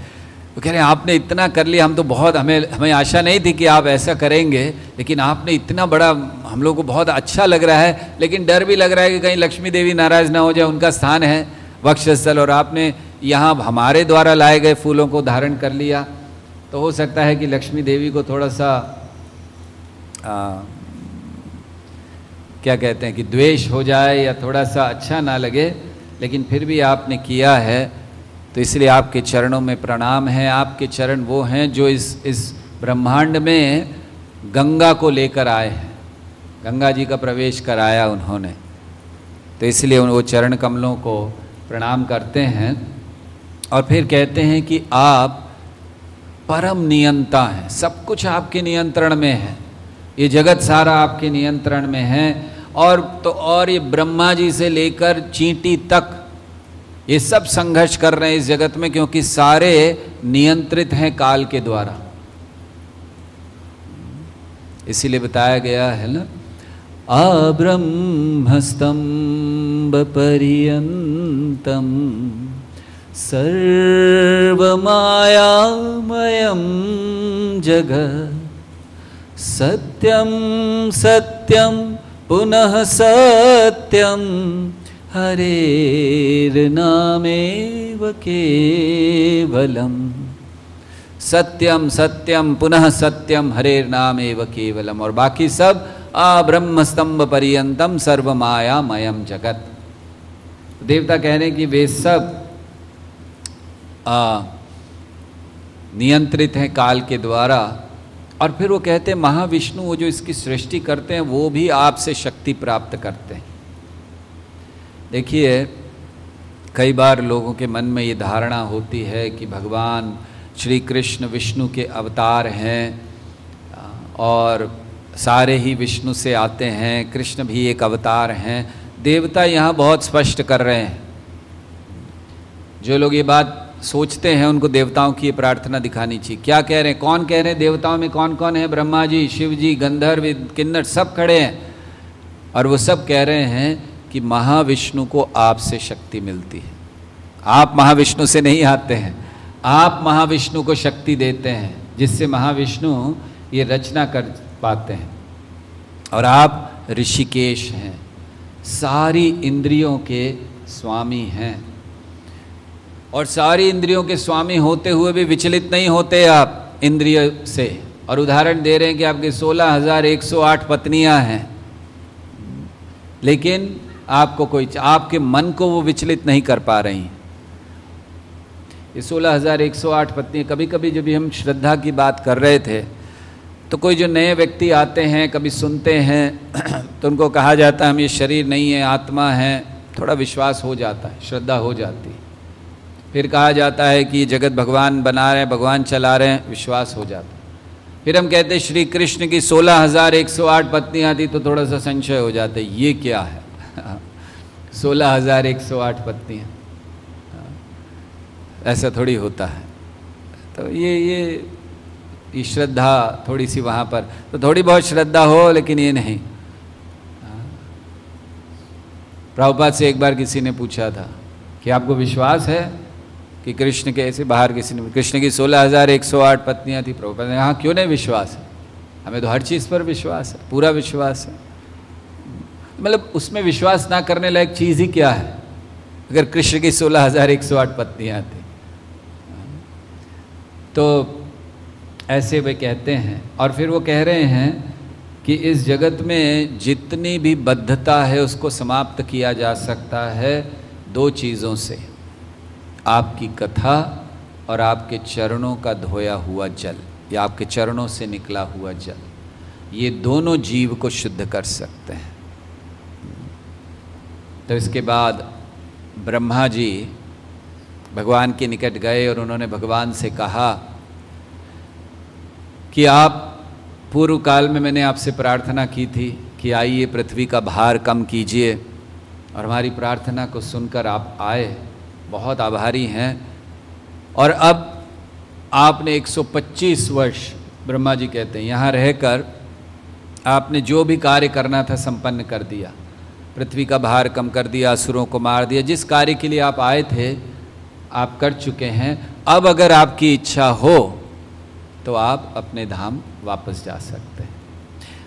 वो कह रहे हैं आपने इतना कर लिया, हम तो बहुत, हमें आशा नहीं थी कि आप ऐसा करेंगे, लेकिन आपने इतना बड़ा, हम लोग को बहुत अच्छा लग रहा है, लेकिन डर भी लग रहा है कि कहीं लक्ष्मी देवी नाराज ना हो जाए, उनका स्थान है वक्षस्थल, और आपने यहाँ हमारे द्वारा लाए गए फूलों को धारण कर लिया, तो हो सकता है कि लक्ष्मी देवी को थोड़ा सा क्या कहते हैं कि द्वेष हो जाए या थोड़ा सा अच्छा ना लगे, लेकिन फिर भी आपने किया है, तो इसलिए आपके चरणों में प्रणाम है। आपके चरण वो हैं जो इस ब्रह्मांड में गंगा को लेकर आए हैं, गंगा जी का प्रवेश कराया उन्होंने, तो इसलिए वो चरण कमलों को प्रणाम करते हैं। और फिर कहते हैं कि आप परम नियंता हैं, सब कुछ आपके नियंत्रण में है, ये जगत सारा आपके नियंत्रण में है। और ये ब्रह्मा जी से लेकर चींटी तक ये सब संघर्ष कर रहे हैं इस जगत में, क्योंकि सारे नियंत्रित हैं काल के द्वारा। इसीलिए बताया गया है ना, आब्रह्मस्तंभ पर्यंतम सर्वमायामयं जगत् सत्यं सत्यं पुनः सत्यं हरेर्नामेव केवलम। सत्यम सत्यम पुनः सत्यम हरेर्नामेव केवलम, और बाकी सब ब्रह्मस्तंभ पर्यंतम सर्वमायामयम जगत। देवता कह रहे हैं कि वे सब नियंत्रित हैं काल के द्वारा। और फिर वो कहते हैं महाविष्णु, वो जो इसकी सृष्टि करते हैं, वो भी आपसे शक्ति प्राप्त करते हैं। देखिए, कई बार लोगों के मन में ये धारणा होती है कि भगवान श्री कृष्ण विष्णु के अवतार हैं और सारे ही विष्णु से आते हैं, कृष्ण भी एक अवतार हैं। देवता यहाँ बहुत स्पष्ट कर रहे हैं। जो लोग ये बात सोचते हैं उनको देवताओं की ये प्रार्थना दिखानी चाहिए। क्या कह रहे हैं, कौन कह रहे हैं, देवताओं में कौन कौन है? ब्रह्मा जी, शिव जी, गंधर्व, किन्नर सब खड़े हैं, और वो सब कह रहे हैं कि महाविष्णु को आपसे शक्ति मिलती है। आप महाविष्णु से नहीं आते हैं, आप महाविष्णु को शक्ति देते हैं, जिससे महाविष्णु ये रचना कर पाते हैं। और आप ऋषिकेश हैं, सारी इंद्रियों के स्वामी हैं, और सारी इंद्रियों के स्वामी होते हुए भी विचलित नहीं होते आप इंद्रिय से। और उदाहरण दे रहे हैं कि आपके 16,108 पत्नियां हैं, लेकिन आपको आपके मन को वो विचलित नहीं कर पा रही। ये 16,108 पत्नी, कभी कभी जब भी हम श्रद्धा की बात कर रहे थे, तो कोई जो नए व्यक्ति आते हैं, कभी सुनते हैं तो उनको कहा जाता है हम ये शरीर नहीं है, आत्मा है, थोड़ा विश्वास हो जाता है, श्रद्धा हो जाती है। फिर कहा जाता है कि जगत भगवान बना रहे हैं, भगवान चला रहे हैं, विश्वास हो जाता है। फिर हम कहते हैं श्री कृष्ण की 16,108 पत्नियां थी, तो थोड़ा सा संशय हो जाता है, ये क्या है 16,108 पत्नियां, ऐसा थोड़ी होता है। तो ये श्रद्धा थोड़ी सी वहाँ पर, तो थोड़ी बहुत श्रद्धा हो, लेकिन ये नहीं। प्रभुपाद से एक बार किसी ने पूछा था कि आपको विश्वास है कि कृष्ण के, ऐसे बाहर किसी ने, कृष्ण की 16,108 पत्नियां थी। प्रभुपाद ने, हाँ क्यों नहीं विश्वास है, हमें तो हर चीज़ पर विश्वास है, पूरा विश्वास है। मतलब उसमें विश्वास ना करने लायक चीज़ ही क्या है, अगर कृष्ण की 16,108 पत्नियां थी। तो ऐसे वे कहते हैं। और फिर वो कह रहे हैं कि इस जगत में जितनी भी बद्धता है उसको समाप्त किया जा सकता है 2 चीज़ों से, आपकी कथा और आपके चरणों का धोया हुआ जल, या आपके चरणों से निकला हुआ जल। ये दोनों जीव को शुद्ध कर सकते हैं। तो इसके बाद ब्रह्मा जी भगवान के निकट गए और उन्होंने भगवान से कहा कि आप, पूर्व काल में मैंने आपसे प्रार्थना की थी कि आइए पृथ्वी का भार कम कीजिए, और हमारी प्रार्थना को सुनकर आप आए, बहुत आभारी हैं। और अब आपने 125 वर्ष, ब्रह्मा जी कहते हैं, यहाँ रहकर आपने जो भी कार्य करना था संपन्न कर दिया, पृथ्वी का भार कम कर दिया, असुरों को मार दिया, जिस कार्य के लिए आप आए थे आप कर चुके हैं। अब अगर आपकी इच्छा हो तो आप अपने धाम वापस जा सकते हैं।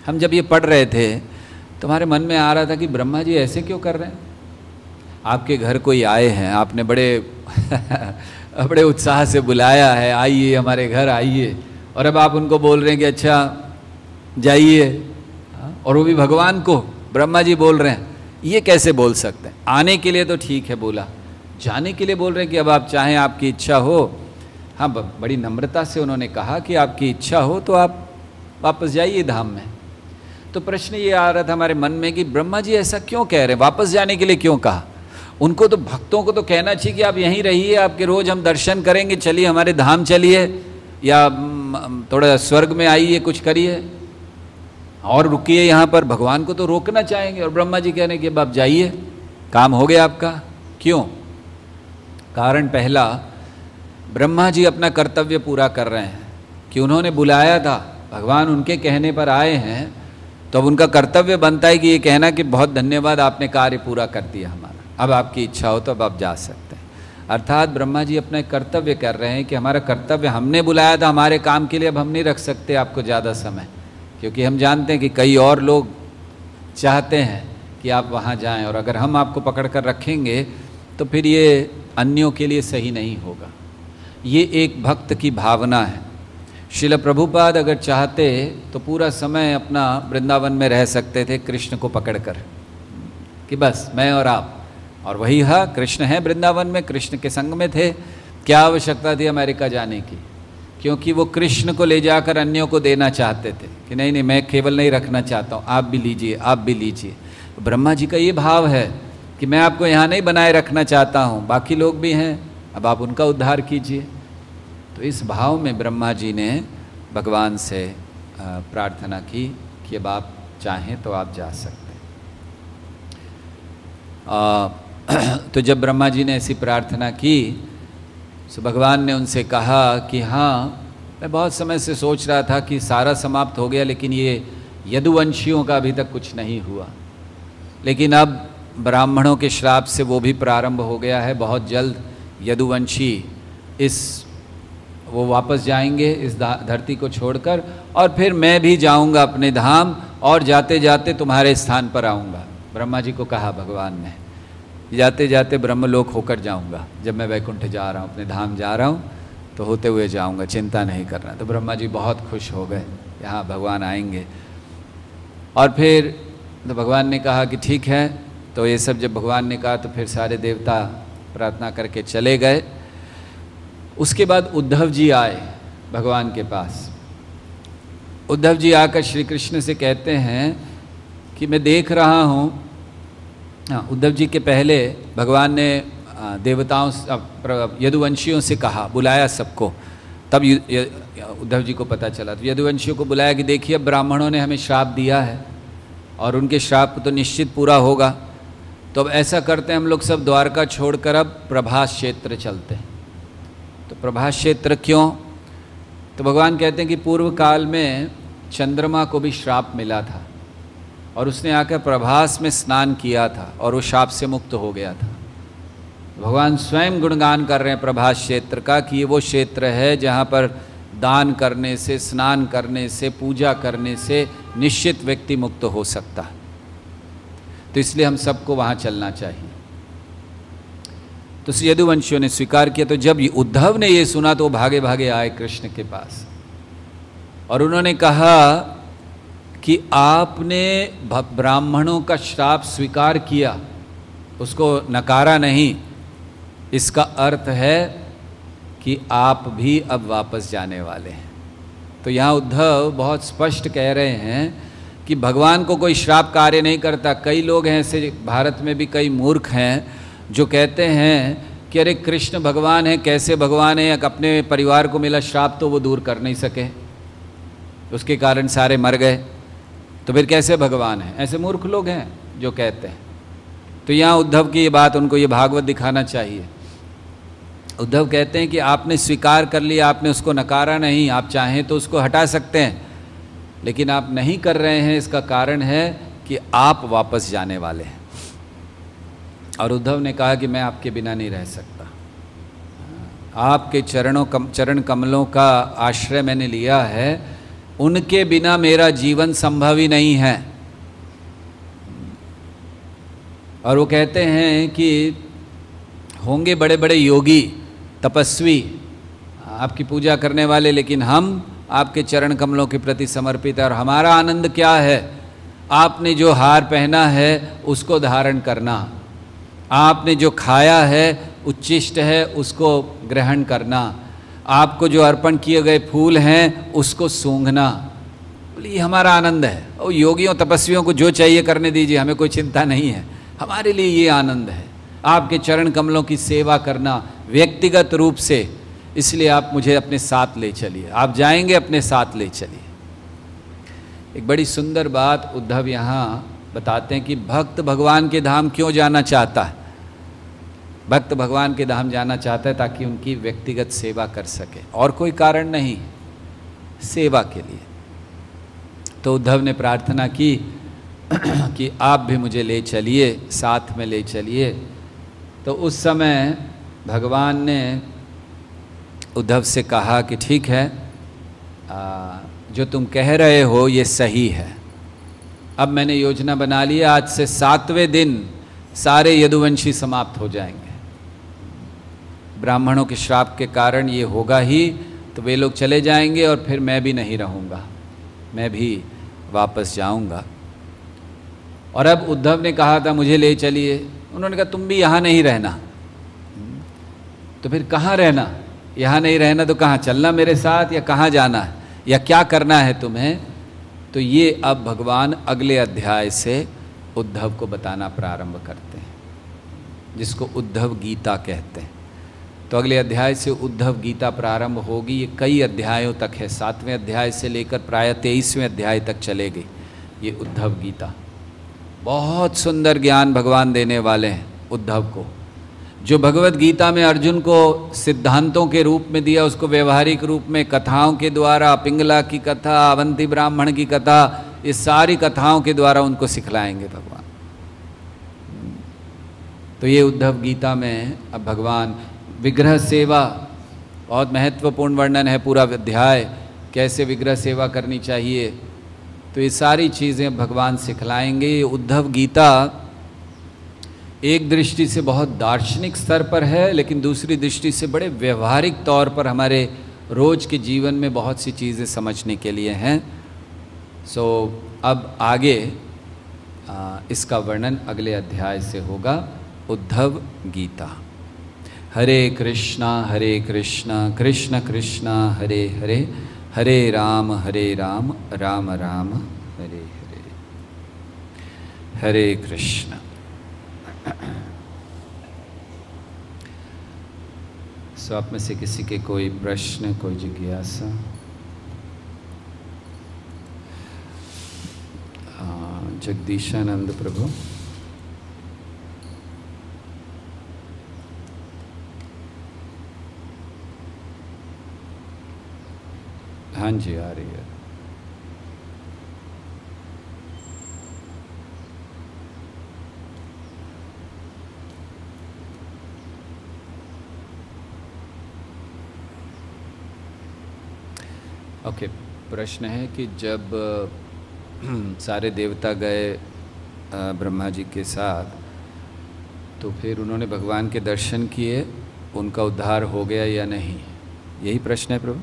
हम जब ये पढ़ रहे थे तो हमारे मन में आ रहा था कि ब्रह्मा जी ऐसे क्यों कर रहे हैं? आपके घर कोई आए हैं, आपने बड़े बड़े उत्साह से बुलाया है, आइए हमारे घर आइए, और अब आप उनको बोल रहे हैं कि अच्छा जाइए, और वो भी भगवान को ब्रह्मा जी बोल रहे हैं। ये कैसे बोल सकते हैं? आने के लिए तो ठीक है बोला, जाने के लिए बोल रहे हैं कि अब आप चाहें, आपकी इच्छा हो। हाँ, बड़ी नम्रता से उन्होंने कहा कि आपकी इच्छा हो तो आप वापस जाइए धाम में। तो प्रश्न ये आ रहा था हमारे मन में कि ब्रह्मा जी ऐसा क्यों कह रहे हैं, वापस जाने के लिए क्यों कहा? उनको तो, भक्तों को तो कहना चाहिए कि आप यहीं रहिए, आपके रोज हम दर्शन करेंगे, चलिए हमारे धाम चलिए, या थोड़ा स्वर्ग में आइए, कुछ करिए और रुकिए यहाँ पर। भगवान को तो रोकना चाहेंगे, और ब्रह्मा जी कह रहे हैं कि अब आप जाइए, काम हो गया आपका। क्यों? कारण पहला, ब्रह्मा जी अपना कर्तव्य पूरा कर रहे हैं कि उन्होंने बुलाया था, भगवान उनके कहने पर आए हैं, तो अब उनका कर्तव्य बनता है कि ये कहना कि बहुत धन्यवाद, आपने कार्य पूरा कर दिया हमारा, अब आपकी इच्छा हो तो अब आप जा सकते हैं। अर्थात ब्रह्मा जी अपना कर्तव्य कर रहे हैं कि हमारा कर्तव्य, हमने बुलाया था हमारे काम के लिए, अब हम नहीं रख सकते आपको ज़्यादा समय, क्योंकि हम जानते हैं कि कई और लोग चाहते हैं कि आप वहाँ जाएं, और अगर हम आपको पकड़ कर रखेंगे तो फिर ये अन्यों के लिए सही नहीं होगा। ये एक भक्त की भावना है। श्रील प्रभुपाद अगर चाहते तो पूरा समय अपना वृंदावन में रह सकते थे कृष्ण को पकड़कर, कि बस मैं और आप, और वही है कृष्ण है वृंदावन में, कृष्ण के संग में थे। क्या आवश्यकता थी अमेरिका जाने की? क्योंकि वो कृष्ण को ले जाकर अन्यों को देना चाहते थे कि नहीं नहीं, मैं केवल नहीं रखना चाहता हूँ, आप भी लीजिए, आप भी लीजिए। ब्रह्मा जी का ये भाव है कि मैं आपको यहाँ नहीं बनाए रखना चाहता हूँ, बाकी लोग भी हैं, अब आप उनका उद्धार कीजिए। तो इस भाव में ब्रह्मा जी ने भगवान से प्रार्थना की कि अब आप चाहें तो आप जा सकते हैं। तो जब ब्रह्मा जी ने ऐसी प्रार्थना की तो भगवान ने उनसे कहा कि हाँ, मैं बहुत समय से सोच रहा था कि सारा समाप्त हो गया, लेकिन ये यदुवंशियों का अभी तक कुछ नहीं हुआ, लेकिन अब ब्राह्मणों के श्राप से वो भी प्रारंभ हो गया है। बहुत जल्द यदुवंशी वो वापस जाएंगे इस धरती को छोड़कर, और फिर मैं भी जाऊंगा अपने धाम, और जाते जाते तुम्हारे स्थान पर आऊँगा। ब्रह्मा जी को कहा भगवान ने, जाते जाते ब्रह्मलोक होकर जाऊंगा, जब मैं वैकुंठ जा रहा हूँ, अपने धाम जा रहा हूँ, तो होते हुए जाऊंगा, चिंता नहीं करना। तो ब्रह्मा जी बहुत खुश हो गए, यहाँ भगवान आएंगे। और फिर तो भगवान ने कहा कि ठीक है। तो ये सब जब भगवान ने कहा तो फिर सारे देवता प्रार्थना करके चले गए। उसके बाद उद्धव जी आए भगवान के पास। उद्धव जी आकर श्री कृष्ण से कहते हैं कि मैं देख रहा हूँ, उद्धव जी के पहले भगवान ने देवताओं, यदुवंशियों से कहा, बुलाया सबको। तब उद्धव जी को पता चला, तो यदुवंशियों को बुलाया कि देखिए अब ब्राह्मणों ने हमें श्राप दिया है और उनके श्राप तो निश्चित पूरा होगा, तो अब ऐसा करते हैं हम लोग सब द्वारका छोड़कर अब प्रभास क्षेत्र चलते हैं। तो प्रभास क्षेत्र क्यों? तो भगवान कहते हैं कि पूर्व काल में चंद्रमा को भी श्राप मिला था और उसने आकर प्रभास में स्नान किया था और वो शाप से मुक्त हो गया था। भगवान स्वयं गुणगान कर रहे हैं प्रभास क्षेत्र का कि ये वो क्षेत्र है जहाँ पर दान करने से, स्नान करने से, पूजा करने से निश्चित व्यक्ति मुक्त हो सकता है। तो इसलिए हम सबको वहाँ चलना चाहिए। तो यदुवंशियों ने स्वीकार किया। तो जब उद्धव ने ये सुना तो वो भागे भागे आए कृष्ण के पास और उन्होंने कहा कि आपने ब्राह्मणों का श्राप स्वीकार किया, उसको नकारा नहीं। इसका अर्थ है कि आप भी अब वापस जाने वाले हैं। तो यहाँ उद्धव बहुत स्पष्ट कह रहे हैं कि भगवान को कोई श्राप कार्य नहीं करता। कई लोग हैं ऐसे, भारत में भी कई मूर्ख हैं जो कहते हैं कि अरे कृष्ण भगवान है, कैसे भगवान है, अपने परिवार को मिला श्राप तो वो दूर कर नहीं सके, उसके कारण सारे मर गए, तो फिर कैसे भगवान है। ऐसे मूर्ख लोग हैं जो कहते हैं। तो यहाँ उद्धव की ये बात, उनको ये भागवत दिखाना चाहिए। उद्धव कहते हैं कि आपने स्वीकार कर लिया, आपने उसको नकारा नहीं। आप चाहें तो उसको हटा सकते हैं, लेकिन आप नहीं कर रहे हैं। इसका कारण है कि आप वापस जाने वाले हैं। और उद्धव ने कहा कि मैं आपके बिना नहीं रह सकता। आपके चरण कमलों का आश्रय मैंने लिया है, उनके बिना मेरा जीवन संभव ही नहीं है। और वो कहते हैं कि होंगे बड़े बड़े योगी तपस्वी आपकी पूजा करने वाले, लेकिन हम आपके चरण कमलों के प्रति समर्पित है। और हमारा आनंद क्या है? आपने जो हार पहना है उसको धारण करना, आपने जो खाया है उच्चिष्ट है उसको ग्रहण करना, आपको जो अर्पण किए गए फूल हैं उसको सूंघना, ये हमारा आनंद है। और योगियों तपस्वियों को जो चाहिए करने दीजिए, हमें कोई चिंता नहीं है, हमारे लिए ये आनंद है आपके चरण कमलों की सेवा करना व्यक्तिगत रूप से। इसलिए आप मुझे अपने साथ ले चलिए, आप जाएंगे अपने साथ ले चलिए। एक बड़ी सुंदर बात उद्धव यहाँ बताते हैं कि भक्त भगवान के धाम क्यों जाना चाहता है। भक्त भगवान के धाम जाना चाहता है ताकि उनकी व्यक्तिगत सेवा कर सके, और कोई कारण नहीं, सेवा के लिए। तो उद्धव ने प्रार्थना की कि आप भी मुझे ले चलिए, साथ में ले चलिए। तो उस समय भगवान ने उद्धव से कहा कि ठीक है, जो तुम कह रहे हो ये सही है। अब मैंने योजना बना ली है, आज से 7वें दिन सारे यदुवंशी समाप्त हो जाएंगे। ब्राह्मणों के श्राप के कारण ये होगा ही, तो वे लोग चले जाएंगे और फिर मैं भी नहीं रहूँगा, मैं भी वापस जाऊँगा। और अब उद्धव ने कहा था मुझे ले चलिए, उन्होंने कहा तुम भी यहाँ नहीं रहना। तो फिर कहाँ रहना? यहाँ नहीं रहना तो कहाँ चलना मेरे साथ, या कहाँ जाना है, या क्या करना है तुम्हें? तो ये अब भगवान अगले अध्याय से उद्धव को बताना प्रारंभ करते हैं, जिसको उद्धव गीता कहते हैं। तो अगले अध्याय से उद्धव गीता प्रारंभ होगी। ये कई अध्यायों तक है, 7वें अध्याय से लेकर प्रायः 23वें अध्याय तक चलेगी ये उद्धव गीता। बहुत सुंदर ज्ञान भगवान देने वाले हैं उद्धव को। जो भगवत गीता में अर्जुन को सिद्धांतों के रूप में दिया, उसको व्यवहारिक रूप में कथाओं के द्वारा, पिंगला की कथा, अवंती ब्राह्मण की कथा, ये सारी कथाओं के द्वारा उनको सिखलाएंगे भगवान। तो ये उद्धव गीता में अब भगवान विग्रह सेवा, बहुत महत्वपूर्ण वर्णन है पूरा अध्याय, कैसे विग्रह सेवा करनी चाहिए। तो ये सारी चीज़ें भगवान सिखलाएंगे। ये उद्धव गीता एक दृष्टि से बहुत दार्शनिक स्तर पर है, लेकिन दूसरी दृष्टि से बड़े व्यवहारिक तौर पर हमारे रोज के जीवन में बहुत सी चीज़ें समझने के लिए हैं। सो अब आगे इसका वर्णन अगले अध्याय से होगा, उद्धव गीता। हरे कृष्णा कृष्ण कृष्ण हरे हरे, हरे राम राम राम हरे हरे। हरे कृष्ण। सो आप में से किसी के कोई प्रश्न, कोई जिज्ञासा? जगदीशानंद प्रभु। हाँ जी, आ रही है। ओके, प्रश्न है कि जब सारे देवता गए ब्रह्मा जी के साथ, तो फिर उन्होंने भगवान के दर्शन किए, उनका उद्धार हो गया या नहीं? यही प्रश्न है प्रभु।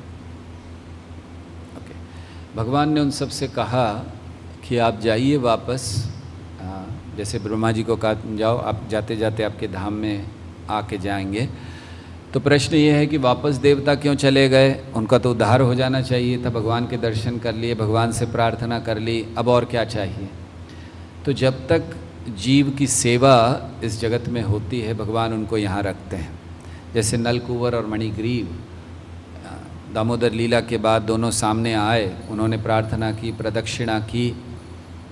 ओके, भगवान ने उन सब से कहा कि आप जाइए वापस, जैसे ब्रह्मा जी को कहा जाओ, आप जाते जाते आपके धाम में आके जाएंगे। तो प्रश्न ये है कि वापस देवता क्यों चले गए? उनका तो उद्धार हो जाना चाहिए था, भगवान के दर्शन कर लिए, भगवान से प्रार्थना कर ली, अब और क्या चाहिए? तो जब तक जीव की सेवा इस जगत में होती है, भगवान उनको यहाँ रखते हैं। जैसे नलकुंवर और मणिग्रीव दामोदर लीला के बाद दोनों सामने आए, उन्होंने प्रार्थना की, प्रदक्षिणा की।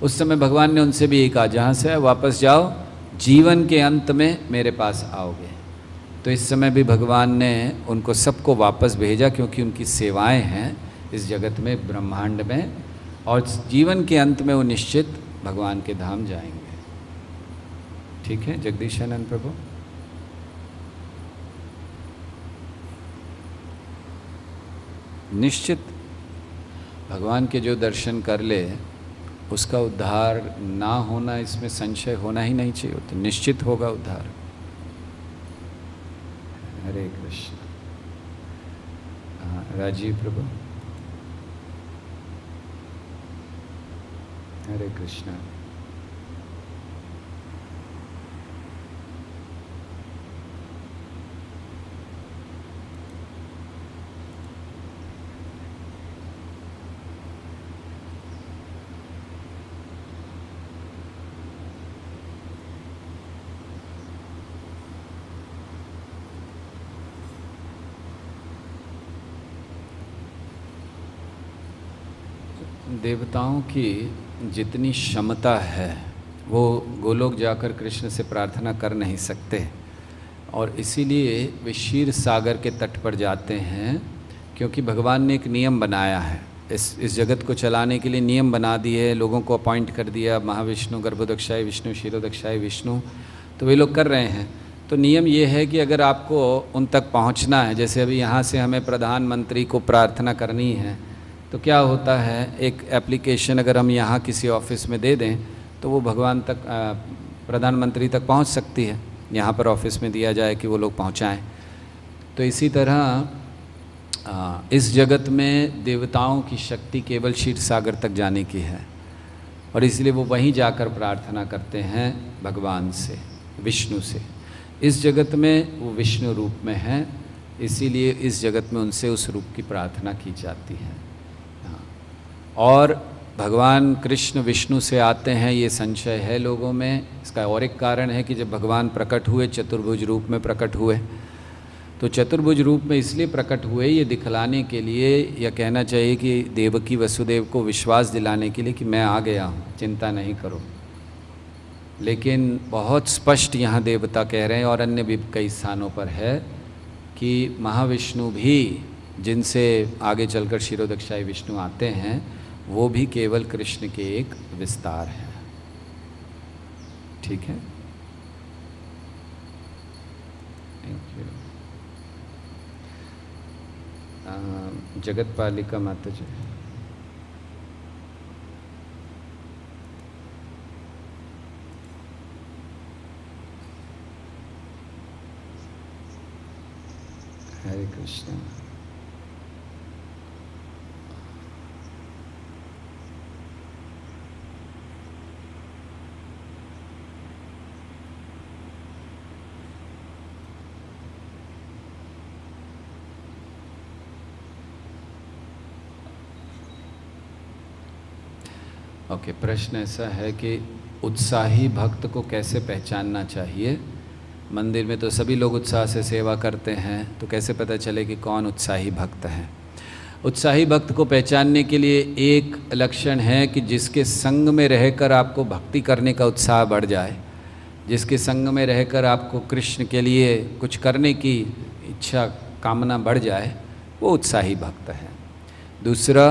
उस समय भगवान ने उनसे भी यही कहा, जहाँ से वापस जाओ, जीवन के अंत में मेरे पास आओगे। तो इस समय भी भगवान ने उनको सबको वापस भेजा, क्योंकि उनकी सेवाएं हैं इस जगत में, ब्रह्मांड में, और जीवन के अंत में वो निश्चित भगवान के धाम जाएंगे। ठीक है जगदीशानंद प्रभु। निश्चित भगवान के जो दर्शन कर ले उसका उद्धार ना होना, इसमें संशय होना ही नहीं चाहिए, तो निश्चित होगा उद्धार। हरे कृष्ण। हाँ, राजीव प्रभु। हरे कृष्ण। देवताओं की जितनी क्षमता है वो गोलोक जाकर कृष्ण से प्रार्थना कर नहीं सकते, और इसीलिए वे क्षीर सागर के तट पर जाते हैं, क्योंकि भगवान ने एक नियम बनाया है। इस जगत को चलाने के लिए नियम बना दिए, लोगों को अपॉइंट कर दिया, महाविष्णु, गर्भोदक्षाय विष्णु, क्षीरोदक्षाय विष्णु, तो वे लोग कर रहे हैं। तो नियम ये है कि अगर आपको उन तक पहुंचना है, जैसे अभी यहाँ से हमें प्रधानमंत्री को प्रार्थना करनी है, तो क्या होता है, एक एप्लीकेशन अगर हम यहाँ किसी ऑफिस में दे दें तो वो भगवान तक, प्रधानमंत्री तक पहुँच सकती है। यहाँ पर ऑफिस में दिया जाए कि वो लोग पहुँचाएँ। तो इसी तरह इस जगत में देवताओं की शक्ति केवल क्षीर सागर तक जाने की है, और इसलिए वो वहीं जाकर प्रार्थना करते हैं भगवान से, विष्णु से। इस जगत में वो विष्णु रूप में हैं, इसीलिए इस जगत में उनसे उस रूप की प्रार्थना की जाती है। और भगवान कृष्ण विष्णु से आते हैं, ये संशय है लोगों में। इसका और एक कारण है कि जब भगवान प्रकट हुए, चतुर्भुज रूप में प्रकट हुए, तो चतुर्भुज रूप में इसलिए प्रकट हुए ये दिखलाने के लिए, या कहना चाहिए कि देवकी वसुदेव को विश्वास दिलाने के लिए कि मैं आ गया हूँ, चिंता नहीं करो। लेकिन बहुत स्पष्ट यहाँ देवता कह रहे हैं, और अन्य भी कई स्थानों पर है, कि महाविष्णु भी जिनसे आगे चलकर क्षीरोदक्षाय विष्णु आते हैं, वो भी केवल कृष्ण के एक विस्तार है। ठीक है, थैंक यू। जगतपालिका माता जी। हरे कृष्ण। ओके, प्रश्न ऐसा है कि उत्साही भक्त को कैसे पहचानना चाहिए। मंदिर में तो सभी लोग उत्साह से सेवा करते हैं, तो कैसे पता चले कि कौन उत्साही भक्त है। उत्साही भक्त को पहचानने के लिए एक लक्षण है कि जिसके संग में रहकर आपको भक्ति करने का उत्साह बढ़ जाए, जिसके संग में रहकर आपको कृष्ण के लिए कुछ करने की इच्छा, कामना बढ़ जाए, वो उत्साही भक्त है। दूसरा,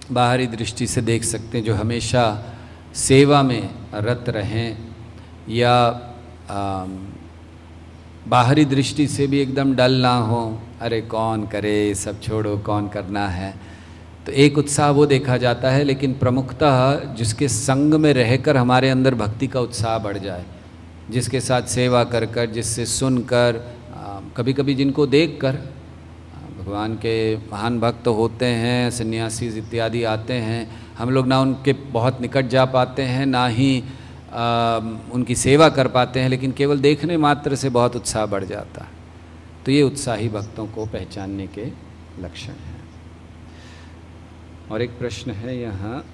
बाहरी दृष्टि से देख सकते हैं, जो हमेशा सेवा में रत रहें, या बाहरी दृष्टि से भी एकदम डल ना हो, अरे कौन करे, सब छोड़ो, कौन करना है, तो एक उत्साह वो देखा जाता है। लेकिन प्रमुखतः जिसके संग में रहकर हमारे अंदर भक्ति का उत्साह बढ़ जाए, जिसके साथ सेवा कर कर, जिससे सुनकर, कभी कभी जिनको देखकर, भगवान के महान भक्त होते हैं, सन्यासी इत्यादि आते हैं, हम लोग ना उनके बहुत निकट जा पाते हैं, ना ही उनकी सेवा कर पाते हैं, लेकिन केवल देखने मात्र से बहुत उत्साह बढ़ जाता है। तो ये उत्साही भक्तों को पहचानने के लक्षण हैं। और एक प्रश्न है यहाँ,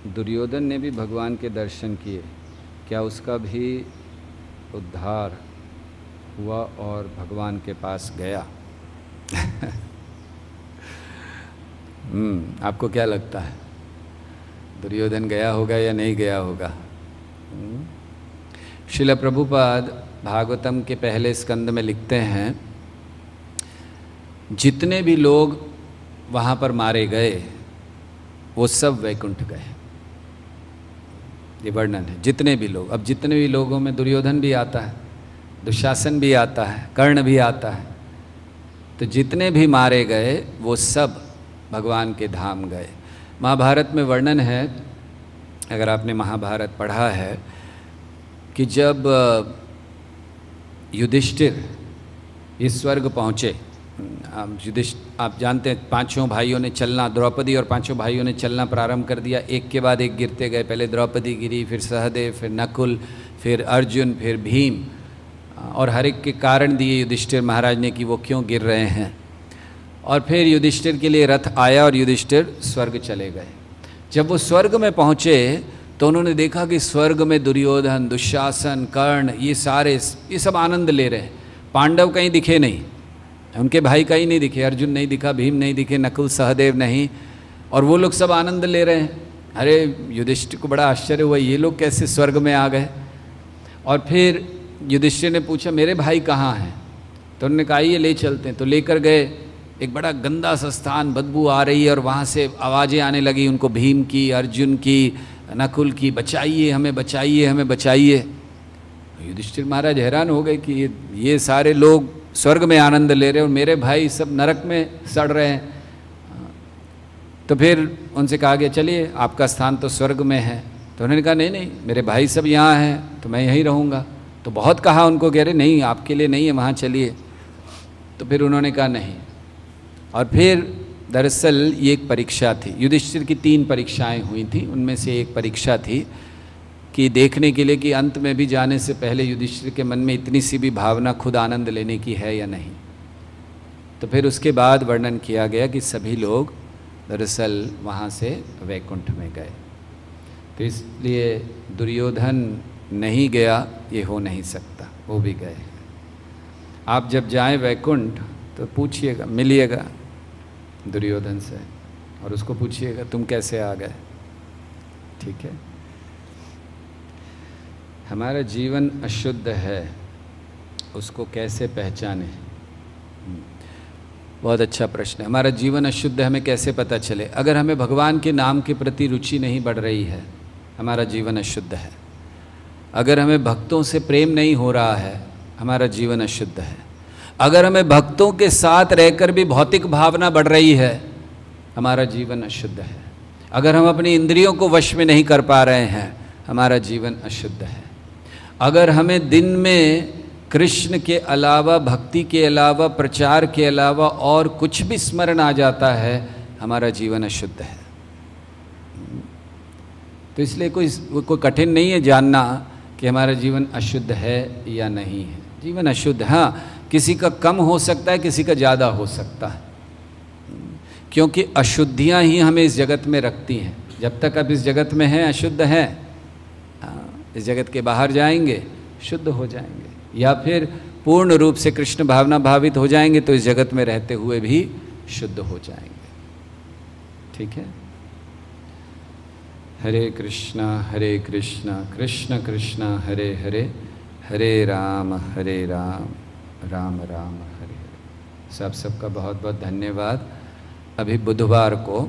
दुर्योधन ने भी भगवान के दर्शन किए, क्या उसका भी उद्धार हुआ और भगवान के पास गया? आपको क्या लगता है, दुर्योधन गया होगा या नहीं गया होगा? श्रील प्रभुपाद भागवतम के पहले स्कंद में लिखते हैं, जितने भी लोग वहाँ पर मारे गए वो सब वैकुंठ गए। ये वर्णन है, जितने भी लोग। अब जितने भी लोगों में दुर्योधन भी आता है, दुशासन भी आता है, कर्ण भी आता है, तो जितने भी मारे गए वो सब भगवान के धाम गए। महाभारत में वर्णन है, अगर आपने महाभारत पढ़ा है, कि जब युधिष्ठिर इस स्वर्ग पहुँचे, आप जानते हैं पांचों भाइयों ने चलना, द्रौपदी और पांचों भाइयों ने चलना प्रारंभ कर दिया, एक के बाद एक गिरते गए। पहले द्रौपदी गिरी, फिर सहदेव, फिर नकुल, फिर अर्जुन, फिर भीम, और हर एक के कारण दिए युधिष्ठिर महाराज ने कि वो क्यों गिर रहे हैं। और फिर युधिष्ठिर के लिए रथ आया और युधिष्ठिर स्वर्ग चले गए। जब वो स्वर्ग में पहुँचे तो उन्होंने देखा कि स्वर्ग में दुर्योधन, दुशासन, कर्ण, ये सब आनंद ले रहे हैं। पांडव कहीं दिखे नहीं, उनके भाई कहीं नहीं दिखे, अर्जुन नहीं दिखा, भीम नहीं दिखे, नकुल सहदेव नहीं, और वो लोग सब आनंद ले रहे हैं। अरे युधिष्ठिर को बड़ा आश्चर्य हुआ, ये लोग कैसे स्वर्ग में आ गए। और फिर युधिष्ठिर ने पूछा मेरे भाई कहाँ हैं, तो उन्होंने कहा ये ले चलते हैं। तो लेकर गए एक बड़ा गंदा सा स्थान, बदबू आ रही है, और वहाँ से आवाज़ें आने लगी उनको, भीम की, अर्जुन की, नकुल की, बचाइए हमें, बचाइए हमें, बचाइए। युधिष्ठिर महाराज हैरान हो गए कि ये सारे लोग स्वर्ग में आनंद ले रहे हैं और मेरे भाई सब नरक में सड़ रहे हैं। तो फिर उनसे कहा गया चलिए आपका स्थान तो स्वर्ग में है। तो उन्होंने कहा नहीं नहीं, मेरे भाई सब यहाँ हैं तो मैं यहीं रहूँगा। तो बहुत कहा उनको, कह रहे नहीं आपके लिए नहीं है, वहाँ चलिए। तो फिर उन्होंने कहा नहीं। और फिर दरअसल ये एक परीक्षा थी, युधिष्ठिर की 3 परीक्षाएं हुई थी, उनमें से एक परीक्षा थी कि देखने के लिए कि अंत में भी जाने से पहले युधिष्ठिर के मन में इतनी सी भी भावना खुद आनंद लेने की है या नहीं। तो फिर उसके बाद वर्णन किया गया कि सभी लोग दरअसल वहाँ से वैकुंठ में गए। तो इसलिए दुर्योधन नहीं गया ये हो नहीं सकता, वो भी गए। आप जब जाएं वैकुंठ तो पूछिएगा, मिलिएगा दुर्योधन से और उसको पूछिएगा तुम कैसे आ गए। ठीक है। हमारा जीवन अशुद्ध है, उसको कैसे पहचाने? बहुत अच्छा प्रश्न है। हमारा जीवन अशुद्ध है, हमें कैसे पता चले? अगर हमें भगवान के नाम के प्रति रुचि नहीं बढ़ रही है, हमारा जीवन अशुद्ध है। अगर हमें भक्तों से प्रेम नहीं हो रहा है, हमारा जीवन अशुद्ध है। अगर हमें भक्तों के साथ रहकर भी भौतिक भावना बढ़ रही है, हमारा जीवन अशुद्ध है। अगर हम अपनी इंद्रियों को वश में नहीं कर पा रहे हैं, हमारा जीवन अशुद्ध है। अगर हमें दिन में कृष्ण के अलावा, भक्ति के अलावा, प्रचार के अलावा और कुछ भी स्मरण आ जाता है, हमारा जीवन अशुद्ध है। तो इसलिए कोई कठिन नहीं है जानना कि हमारा जीवन अशुद्ध है या नहीं है। जीवन अशुद्ध, हाँ, किसी का कम हो सकता है, किसी का ज़्यादा हो सकता है, क्योंकि अशुद्धियाँ ही हमें इस जगत में रखती हैं। जब तक आप इस जगत में हैं अशुद्ध हैं, इस जगत के बाहर जाएंगे शुद्ध हो जाएंगे, या फिर पूर्ण रूप से कृष्ण भावना भावित हो जाएंगे तो इस जगत में रहते हुए भी शुद्ध हो जाएंगे। ठीक है। हरे कृष्णा कृष्ण कृष्ण हरे हरे, हरे राम राम राम हरे हरे। सबका बहुत बहुत धन्यवाद। अभी बुधवार को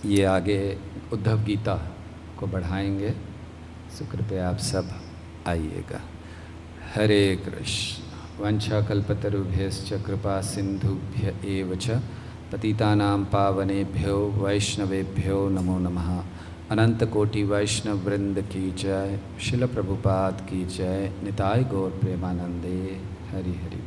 ये आगे उद्धव गीता को बढ़ाएंगे, सो कृपया आप सब आइएगा। हरे कृष्ण। वंशाकल्पतरुभ्यश्च कृपा सिंधुभ्य एव च पतितानां पावनेभ्यो वैष्णवेभ्यो नमो नमः। अनंत कोटि वैष्णव वृंद की जय। शिल प्रभुपाद की जय। निताय गौर प्रेमानंदे। हरि हरि।